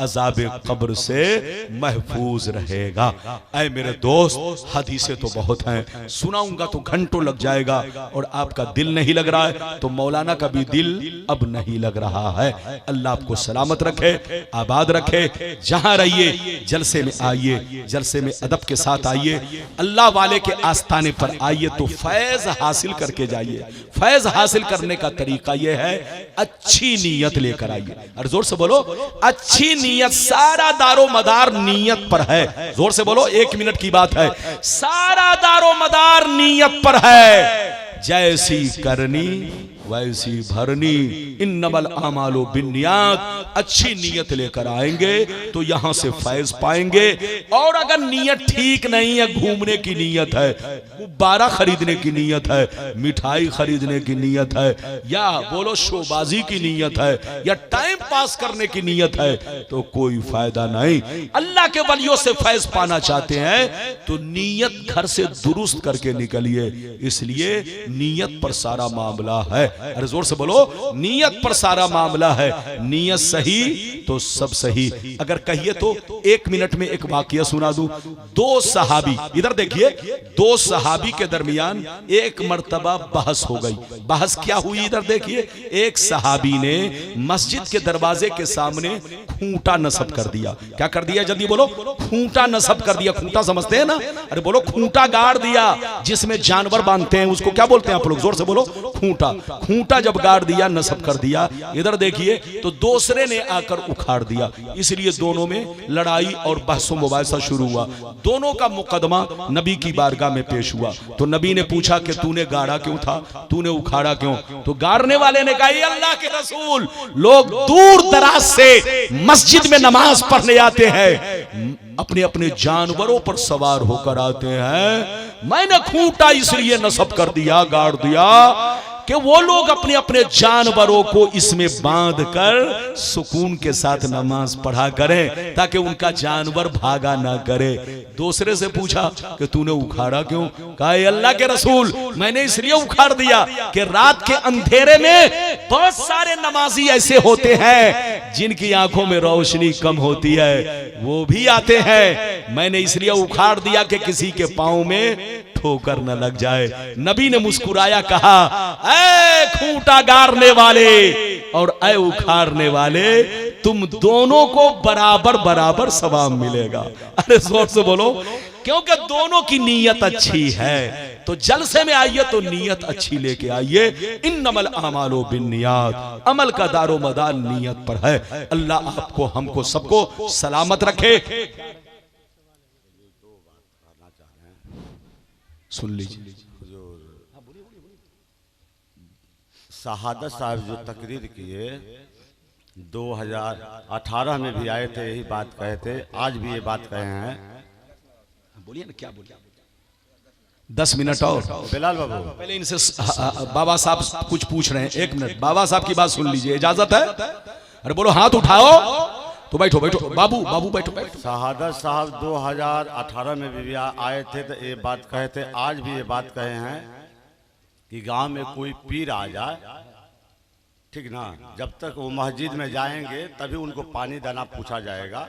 अज़ाब कब्र से महफूज रहेगा। ऐ मेरे दोस्त, हदीसें तो बहुत हैं, सुनाऊंगा तो घंटों लग जाएगा और आपका दिल नहीं लग रहा है तो मौलाना का भी दिल अब नहीं लग रहा है। अल्लाह आपको सलामत रखे, आबाद रखे। जहां रहिए जलसे में आइए, जलसे में अदब के साथ आइए, अल्लाह वाले के आस्थाने पर आइए तो फैज हासिल करके जाइए। फैज हासिल करने का तरीका यह है, अच्छी नीयत लेकर आइए। और जोर से बोलो, अच्छी नीयत। सारा दारो मदार नीयत पर है। जोर से बोलो, 1 मिनट की बात है, सारा दारो मदार नीयत पर है। जैसी करनी वैसी भरनी, इन्नमल आमालु बिन्नियात। अच्छी नीयत लेकर आएंगे तो यहां से फैज पाएंगे। और अगर नीयत ठीक नहीं है, घूमने की नीयत है, गुब्बारा खरीदने की नीयत है, मिठाई खरीदने की नीयत है, या बोलो शोबाजी की नीयत है, या टाइम पास करने की नीयत है, तो कोई फायदा नहीं। अल्लाह के वलियों से फैज पाना चाहते हैं तो नीयत घर से दुरुस्त करके निकलिए। इसलिए नीयत पर सारा मामला है। अरे जोर से बोलो, नीयत पर सारा मामला है। नीयत सही तो सब सही। अगर कहिए तो 1 मिनट में एक वाकया सुना दूं। 2 सहाबी, इधर देखिए, 2 सहाबी के दरमियान एक मर्तबा बहस हो गई। बहस क्या हुई, इधर देखिए। एक सहाबी ने मस्जिद के दरवाजे के सामने खूंटा नस्ब कर दिया। क्या कर दिया, जल्दी बोलो? खूंटा नस्ब कर दिया। खूंटा समझते हैं ना? अरे बोलो, खूंटा गाड़ दिया जिसमें जानवर बांधते हैं, उसको क्या बोलते हैं आप लोग? जोर से बोलो, खूंटा। खूंटा जब गाड़ दिया, नस्ब कर दिया, इधर देखिए, तो दूसरे ने आकर उखाड़ दिया। इसलिए दोनों में लड़ाई और बहसो मुबाहिसा शुरू हुआ। दोनों का मुकदमा नबी की बारगाह में पेश हुआ। तो नबी ने पूछा कि तूने गाड़ा क्यों था, तूने उखाड़ा क्यों? तो गाड़ने वाले ने कहा, अल्लाह के रसूल, लोग दूर दराज से मस्जिद में नमाज पढ़ने आते हैं, अपने अपने जानवरों पर सवार होकर आते हैं। मैंने खूंटा इसलिए नस्ब कर दिया, गाड़ दिया कि वो लोग अपने अपने जानवरों को इसमें बांधकर सुकून के साथ नमाज पढ़ा करें, ताकि उनका जानवर भागा ना करे। दूसरे से पूछा कि तूने उखाड़ा क्यों? कहा, अल्लाह के रसूल, मैंने इसलिए उखाड़ दिया कि रात के अंधेरे में बहुत सारे नमाजी ऐसे होते हैं जिनकी आंखों में रोशनी कम होती है, वो भी आते हैं। मैंने इसलिए उखाड़ दिया कि किसी के पांव में ठोकर न लग जाए। नबी ने मुस्कुराया, कहा, ऐ खूंटा गाड़ने वाले और ऐ उखाड़ने वाले, तुम दोनों को बराबर बराबर सवाब मिलेगा। अरे जोर से बोलो, क्योंकि दोनों की नीयत अच्छी है। तो जलसे में आइए तो नीयत अच्छी लेके आइए। इन्नमल आमालु बिन्नियात, अमल का दारो मदार नीयत पर है। अल्लाह आपको, हमको, सबको सलामत रखे। सुन लीजिए, शहादत साहब जो तकरीर किए 2018 में भी आए थे, यही बात कहे थे, आज भी ये बात कहे हैं। बोलिए ना, क्या बोलिए? 10 मिनट और। बिलाल बाबू, पहले इनसे बाबा साहब कुछ पूछ रहे हैं। 1 मिनट, बाबा साहब की बात सुन लीजिए, इजाजत है? अरे बोलो, हाथ उठाओ तो बैठो, बैठो बाबू, बाबू बैठो, बैठो। शहादत साहब 2018 में भी आए थे तो ये बात कहे थे, आज भी ये बात कहे हैं कि गांव में कोई पीर आ जाए ठीक ना। जब तक वो मस्जिद में जाएंगे तभी उनको पानी दाना पूछा जाएगा।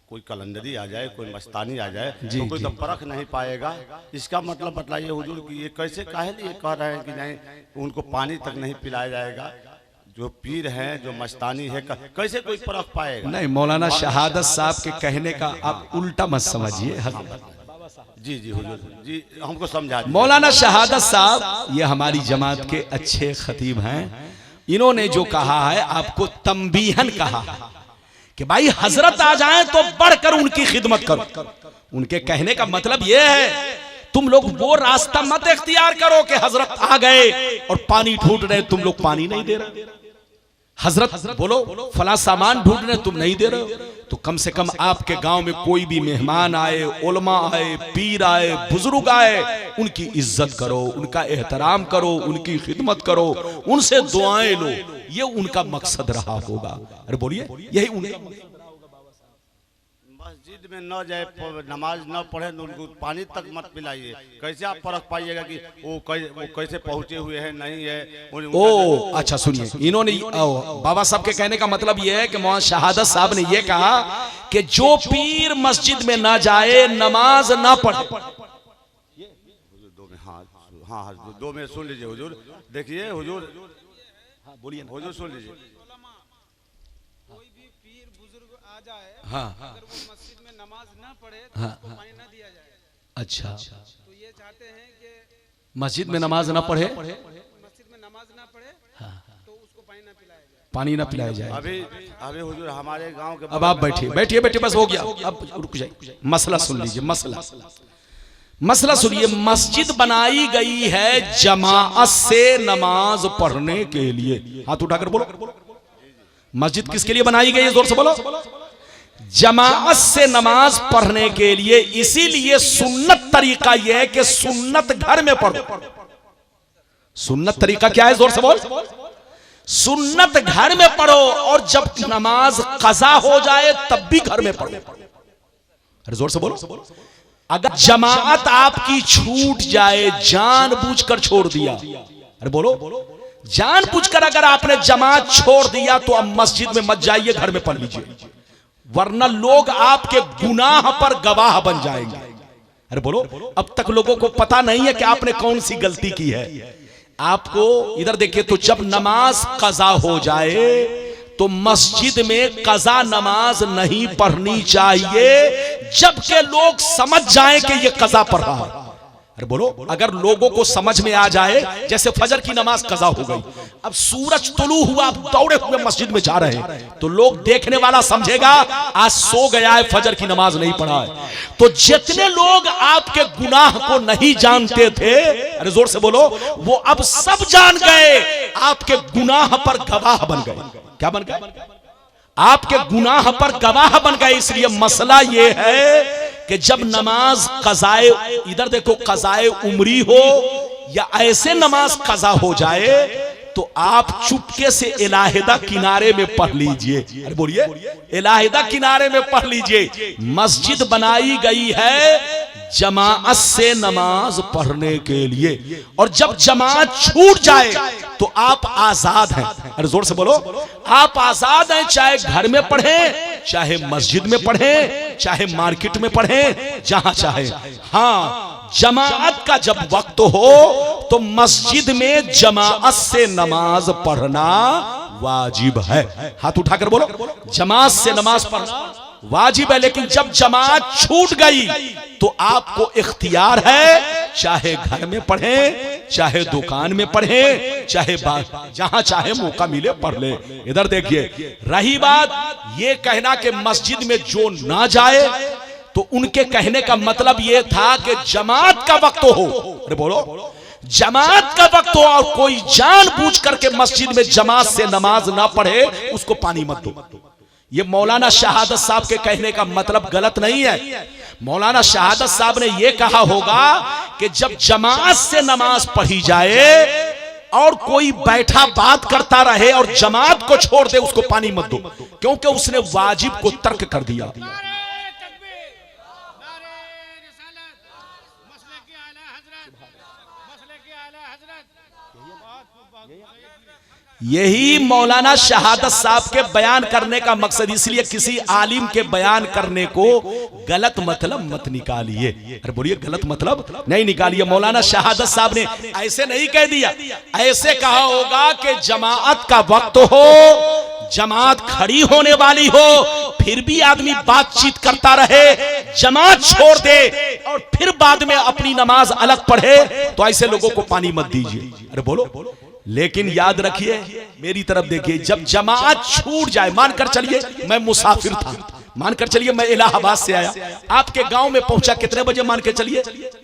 कोई कलंदरी आ जाए, कोई मस्तानी आ जाए तो कोई तो परख नहीं पाएगा। इसका मतलब बतलाइए हुजूर कि ये कैसे काहे लिए कह रहे हैं कि नहीं उनको पानी तक नहीं पिलाया जाएगा। जो पीर हैं, जो मस्तानी है, कैसे कोई परख पाएगा। नहीं, मौलाना शहादत साहब के कहने का आप उल्टा मत समझिए। जी जी हुजूर जी, हमको समझा। मौलाना शहादत साहब ये हमारी जमात के अच्छे खतीब हैं। इन्होंने जो कहा है आपको तंबीहन कहा कि भाई हजरत आ जाएं तो बढ़कर उनकी खिदमत करो। उनके कहने का मतलब यह है तुम लोग वो रास्ता मत इख्तियार करो कि हजरत आ गए और पानी ढूंढ रहे, तुम लोग पानी नहीं दे रहे। हजरत बोलो फला सामान ढूंढ रहे, तुम नहीं दे रहे हो, तो कम से कम आपके गांव में कोई भी मेहमान आए, उलमा आए, पीर आए, बुजुर्ग आए, उनकी इज्जत करो, उनका एहतराम करो, उनकी खिदमत करो, उनसे दुआएं लो। ये उनका मकसद रहा होगा। अरे बोलिए, यही उनका मस्जिद में न जाए, नमाज न पढ़े तो उनको पानी तक मत पिलाइए। कैसे आप परख पाइएगा कि वो कैसे पहुंचे हुए हैं नहीं है। ओ अच्छा सुनिए, इन्होंने बाबा साहब के कहने का मतलब यह है कि मौलाना शहादत साहब ने यह कहा कि जो पीर मस्जिद में ना जाए, नमाज ना पढ़े। हाँ, दो में सुन लीजिए हुजूर। देखिए हुजूर, बोलिए हुजूर, सुन लीजिए। कोई भी पीर बुजुर्ग आ जाए, हाँ, अगर वो मस्जिद में नमाज ना पढ़े तो उसको पानी ना दिया जाए। अच्छा, तो ये चाहते हैं कि मस्जिद में नमाज ना पढ़े, मस्जिद में नमाज ना पढ़े तो उसको पानी ना पिलाया जाए। पानी ना पिलाया जाए। अभी हुजूर हमारे गांव के, अब आप बैठिए बैठिए बैठिए, बस हो गया। अब रुक जाइए, मसला सुन लीजिए। मसला सुनिए। मस्जिद बनाई गई है जमाअत से नमाज पढ़ने के लिए। हाथ उठाकर बोलो, मस्जिद किसके लिए बनाई गई है? जोर से बोलो। जमाअत से नमाज पढ़ने के लिए। इसीलिए सुन्नत तरीका यह है कि सुन्नत घर में पढ़ो। सुन्नत तरीका क्या है? जोर से बोल। सुन्नत घर में पढ़ो, और जब नमाज कज़ा हो जाए तब भी घर में पढ़ो। अरे जोर से बोलो। अगर जमाअत आपकी छूट जाए, जानबूझकर छोड़ दिया, अरे बोलो, जानबूझकर अगर आपने जमात छोड़ दिया तो अब मस्जिद में मत जाइए, घर में पढ़ लीजिए, वरना लोग आपके गुनाह पर गवाह बन जाएंगे। अरे बोलो, अब तक लोगों को पता नहीं है कि आपने कौन सी गलती की है। आपको इधर देखिए, तो जब नमाज कज़ा हो जाए तो मस्जिद में कज़ा नमाज नहीं पढ़नी चाहिए जबकि लोग समझ जाएं कि ये कज़ा पढ़ रहा है। अरे बोलो, अगर लोगों को समझ में आ जाए, जैसे फजर की नमाज कज़ा हो गई, अब सूरज तुलू हुआ, आप दौड़े हुए मस्जिद में जा रहे हैं, तो लोग देखने वाला समझेगा आज सो गया है, फजर की नमाज नहीं पढ़ा है। तो जितने लोग आपके गुनाह को नहीं जानते थे, अरे जोर से बोलो, वो अब सब जान गए, आपके गुनाह पर गवाह बन गए। क्या बन गए? आपके गुनाह पर गवाह बन गए। इसलिए मसला यह है कि जब नमाज कज़ाए, इधर देखो, कज़ाए उम्री हो या ऐसे नमाज कज़ा हो जाए तो आप चुपके से इलाहिदा किनारे में पढ़ लीजिए। अरे बोलिए, इलाहिदा किनारे में पढ़ लीजिए। मस्जिद बनाई गई है जमाअत से नमाज पढ़ने के लिए, और जब जमाअत छूट जाए तो आप आजाद हैं। अरे जोर से बोलो, आप आजाद हैं, चाहे घर में पढ़ें, चाहे मस्जिद में पढ़ें, चाहे मार्केट में पढ़ें, जहां चाहे। हाँ, जमाअत का जब वक्त हो तो मस्जिद में जमाअत से नमाज पढ़ना वाजिब है। हाथ उठाकर बोलो, जमाअत से नमाज पढ़ना वाजिब है। लेकिन जब जमाअत छूट गई तो आपको इख्तियार है, चाहे घर में पढ़ें, चाहे दुकान में पढ़ें, चाहे जहां चाहे मौका मिले पढ़ ले। इधर देखिए, रही बात ये कहना कि मस्जिद में जो ना जाए, तो उनके कहने का मतलब यह था कि जमात का वक्त हो। अरे बोलो, जमात का वक्त हो और कोई जानबूझ करके मस्जिद में जमात से नमाज ना पढ़े, उसको पानी मत दो। ये मौलाना शहादत साहब के कहने का मतलब गलत नहीं है। मौलाना शहादत साहब ने यह कहा होगा कि जब जमात से नमाज पढ़ी जाए और कोई बैठा बात करता रहे और जमात को छोड़ दे, उसको पानी मत दो, क्योंकि उसने वाजिब को तर्क कर दिया। यही मौलाना शहादत साहब के बयान करने का मकसद, इसलिए किसी आलिम के बयान करने को गलत मतलब मत निकालिए। अरे बोलिए गलत मतलब नहीं निकालिए। मौलाना शहादत साहब ने ऐसे नहीं कह दिया, ऐसे कहा होगा कि जमाअत का वक्त हो, जमात खड़ी होने वाली हो, फिर भी आदमी बातचीत करता रहे, जमात छोड़ दे और फिर बाद में अपनी नमाज अलग पढ़े, तो ऐसे लोगों को पानी मत दीजिए। अरे बोलो। लेकिन याद रखिए, मेरी तरफ देखिए, जब जमात छूट जाए, मानकर चलिए मैं मुसाफिर था, मानकर चलिए मैं इलाहाबाद से आया, आपके गांव में पहुंचा कितने बजे, मान के चलिए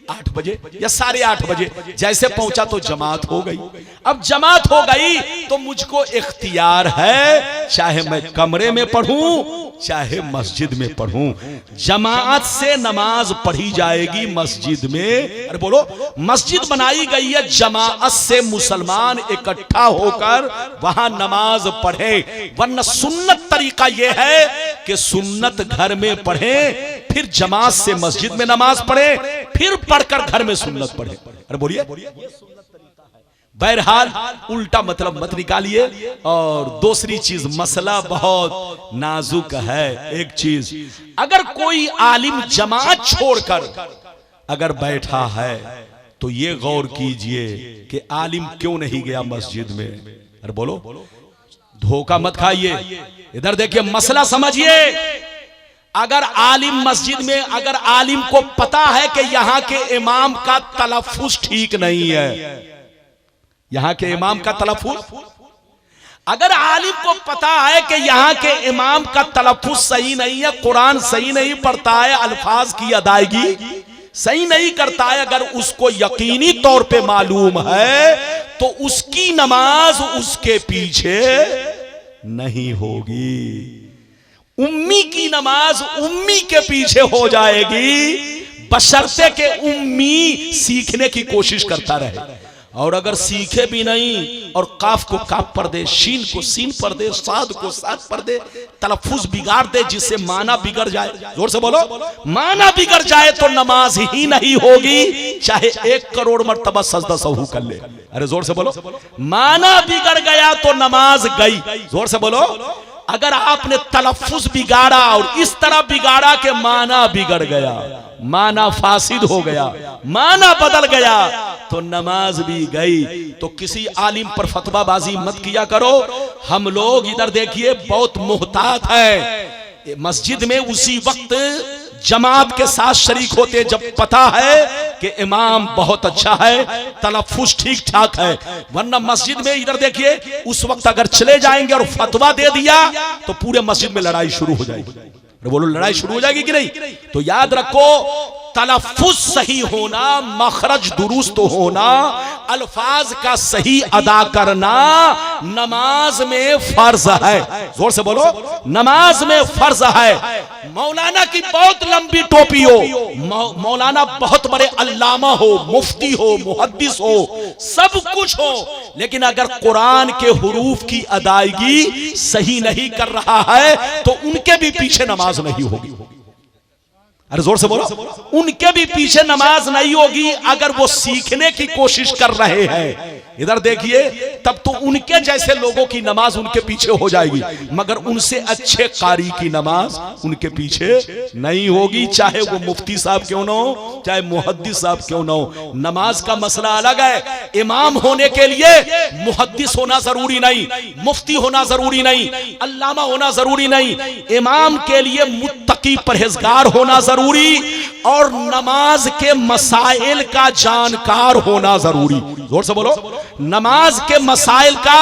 8 बजे या 8:30 बजे, जैसे पहुंचा तो जमात हो गई। अब जमात हो गई तो मुझको इख्तियार है, चाहे मैं कमरे में पढ़ूं चाहे मस्जिद में पढ़ूं, जमात से नमाज पढ़ी जाएगी मस्जिद में। अरे बोलो, मस्जिद बनाई गई है जमात से, मुसलमान इकट्ठा होकर वहां नमाज पढ़े, वरना सुन्नत तरीका यह है कि सुन्नत घर में पढ़े, फिर जमात से मस्जिद में नमाज पढ़े, फिर पढ़कर घर में सुन्नत पढ़े। अरे बोलिए, बहरहाल उल्टा मतलब मत निकालिए। और दूसरी चीज, मसला बहुत नाजुक है। एक चीज, अगर कोई आलिम जमात छोड़कर अगर बैठा है तो ये गौर कीजिए कि आलिम क्यों नहीं गया मस्जिद में। अरे बोलो, धोखा मत खाइए। इधर देखिए, मसला समझिए। अगर आलिम मस्जिद में, अगर आलिम को पता है कि यहां के इमाम का तलफ्फुज ठीक नहीं है, यहां के इमाम का तलफ्फुज, अगर आलिम को पता है कि यहां के इमाम का तलफ्फुज सही नहीं है, कुरान सही नहीं पढ़ता है, अल्फाज की अदायगी सही नहीं करता है, अगर उसको यकीनी तौर पे मालूम है तो उसकी नमाज उसके पीछे नहीं होगी। उम्मी की नमाज उम्मी के पीछे हो जाएगी, बशर्ते के उम्मी सीखने की कोशिश करता रहे। और अगर सीखे भी नहीं और काफ को काफ पर दे, शीन को सीन पर दे, साद को साद पर दे, तलफ्फुज बिगाड़ दे जिससे माना बिगड़ जाए, जोर से बोलो, माना बिगड़ जाए तो नमाज ही नहीं होगी, चाहे 1 करोड़ मर्तबा सजदा सहू कर ले। अरे जोर से बोलो, माना बिगड़ गया तो नमाज गई। जोर से बोलो, अगर आपने तलफ्फुज बिगाड़ा और इस तरह बिगाड़ा कि माना बिगड़ गया, माना फासिद हो गया, माना बदल गया, तो नमाज भी गई। तो किसी आलिम पर फतवाबाजी मत किया करो। हम लोग इधर देखिए बहुत मोहतात है, मस्जिद में उसी वक्त जमात के साथ शरीक होते जब पता है कि इमाम बहुत अच्छा है, तलफ्फुज ठीक ठाक है, वरना मस्जिद में इधर देखिए उस वक्त अगर चले जाएंगे और फतवा दे दिया तो पूरे मस्जिद में लड़ाई शुरू हो जाएगी। बोलो, लड़ाई शुरू हो जाएगी कि नहीं? तो याद रखो, तलफ्फुज सही होना, मखरज दुरुस्त होना, अल्फाज का सही अदा करना नमाज में फर्ज है। जोर से बोलो, नमाज में फर्ज है। मौलाना की बहुत लंबी टोपी हो, मौलाना बहुत बड़े अल्लामा हो, मुफ्ती हो, मुहद्दिस हो, सब कुछ हो, लेकिन अगर कुरान के हुरूफ की अदायगी सही नहीं कर रहा है तो उनके भी पीछे नमाज नहीं होगी। अरे जोर से बोलो, उनके भी पीछे नमाज नहीं होगी अगर वो सीखने की कोशिश कर रहे हैं। इधर देखिए, तब तो उनके जैसे लोगों की नमाज उनके पीछे हो जाएगी, मगर उनसे अच्छे कारी की नमाज उनके पीछे नहीं होगी, चाहे वो मुफ्ती साहब क्यों ना हो, चाहे मुहद्दिस साहब क्यों ना हो। नमाज का मसला अलग है। इमाम होने के लिए मुहद्दिस होना जरूरी नहीं, मुफ्ती होना जरूरी नहीं, अल्लामा होना जरूरी नहीं। इमाम के लिए मुत्तकी परहेजगार होना जरूरी और नमाज के मसाइल का जानकार होना जरूरी। जोर से बोलो, नमाज के मसाइल का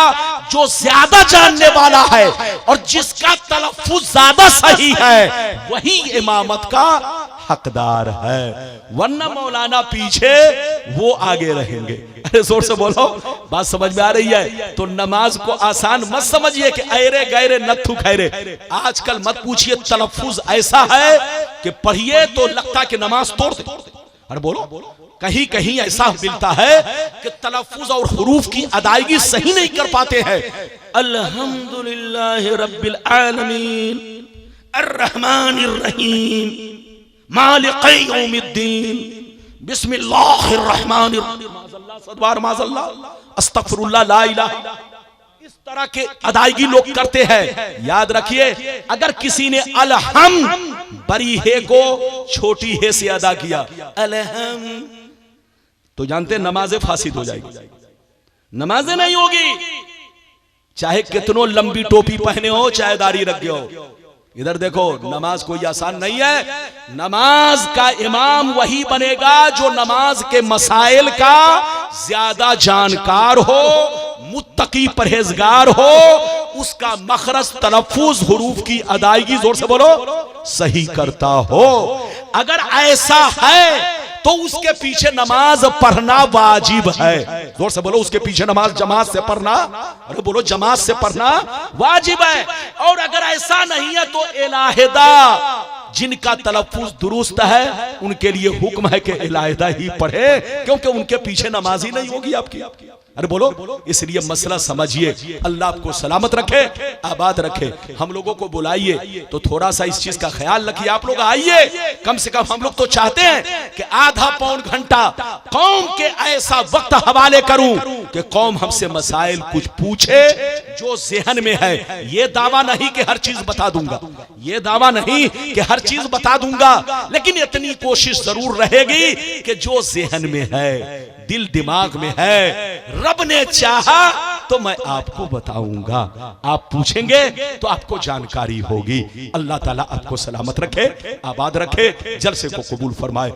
जो ज्यादा जानने वाला है और जिसका तलफ्फुज ज्यादा सही है वही इमामत का हकदार है, वरना मौलाना पीछे वो आगे रहेंगे। अरे जोर से बोलो, बात समझ में आ रही है? तो नमाज को आसान मत समझिए कि अरे गैरे नथु खैरे। आजकल मत पूछिए, तलफ्फुज ऐसा है कि पढ़िए तो लगता है कि नमाज तोड़ दे। अरे बोलो, कहीं कहीं ऐसा मिलता है कि तलफ्फुज और हुरूफ की अदायगी सही नहीं कर पाते हैं। अल्हम्दुलिल्लाह रब्बिल आलमीन अर्रहमानिर रहीम मालिक यौमिद्दीन बिस्मिल्लाहिर रहमानिर रहीम माज़ल्लाह सदवार माज़ल्लाह अस्तगफिरुल्लाह ला इलाहा। इस तरह के अदायगी लोग करते हैं। याद रखिए, अगर किसी ने अलहम बड़ी हे को छोटी हे से अदा किया, अलहम, तो जानते नमाजें फासिद हो जाएगी, नमाजें नहीं होगी, चाहे कितनो लंबी टोपी पहने हो, चाहे दाढ़ी रखे हो। इधर देखो, नमाज कोई आसान नहीं है। नमाज का इमाम वही बनेगा जो नमाज के मसाइल का ज्यादा जानकार हो, मुत्तकी परहेजगार हो, उसका मखरज तलफ्फुज हुरूफ की अदायगी, जोर से बोलो, सही करता हो। अगर ऐसा है तो उसके पीछे नमाज पढ़ना वाजिब है। जोर से बोलो, उसके पीछे नमाज जमात से पढ़ना, अरे बोलो जमात से पढ़ना वाजिब है। और अगर ऐसा नहीं है तो इलाहिदा, जिनका तलफ्फुज दुरुस्त है उनके लिए हुक्म है कि इलाहिदा ही पढ़े, क्योंकि उनके पीछे नमाज ही नहीं होगी आपकी। अरे बोलो, इसलिए मसला समझिए। अल्लाह आपको सलामत रखे, आबाद रखे। हम लोगों को बुलाइए तो थोड़ा सा इस चीज का ख्याल रखिए। आप लोग आइए, कम से कम हम लोग तो चाहते हैं कि आधा पौन घंटा कौम के ऐसा वक्त हवाले करूं कि कौम हमसे मसाइल कुछ पूछे जो ज़हन में है। ये दावा नहीं कि हर चीज बता दूंगा, ये दावा नहीं कि हर चीज बता दूंगा, लेकिन इतनी कोशिश जरूर रहेगी कि जो ज़हन में है, दिल दिमाग में है, रब ने चाहा तो मैं आपको बताऊंगा। आप पूछेंगे तो आपको जानकारी होगी। अल्लाह ताला आपको सलामत रखे, आबाद रखे, जलसे को कबूल फरमाए।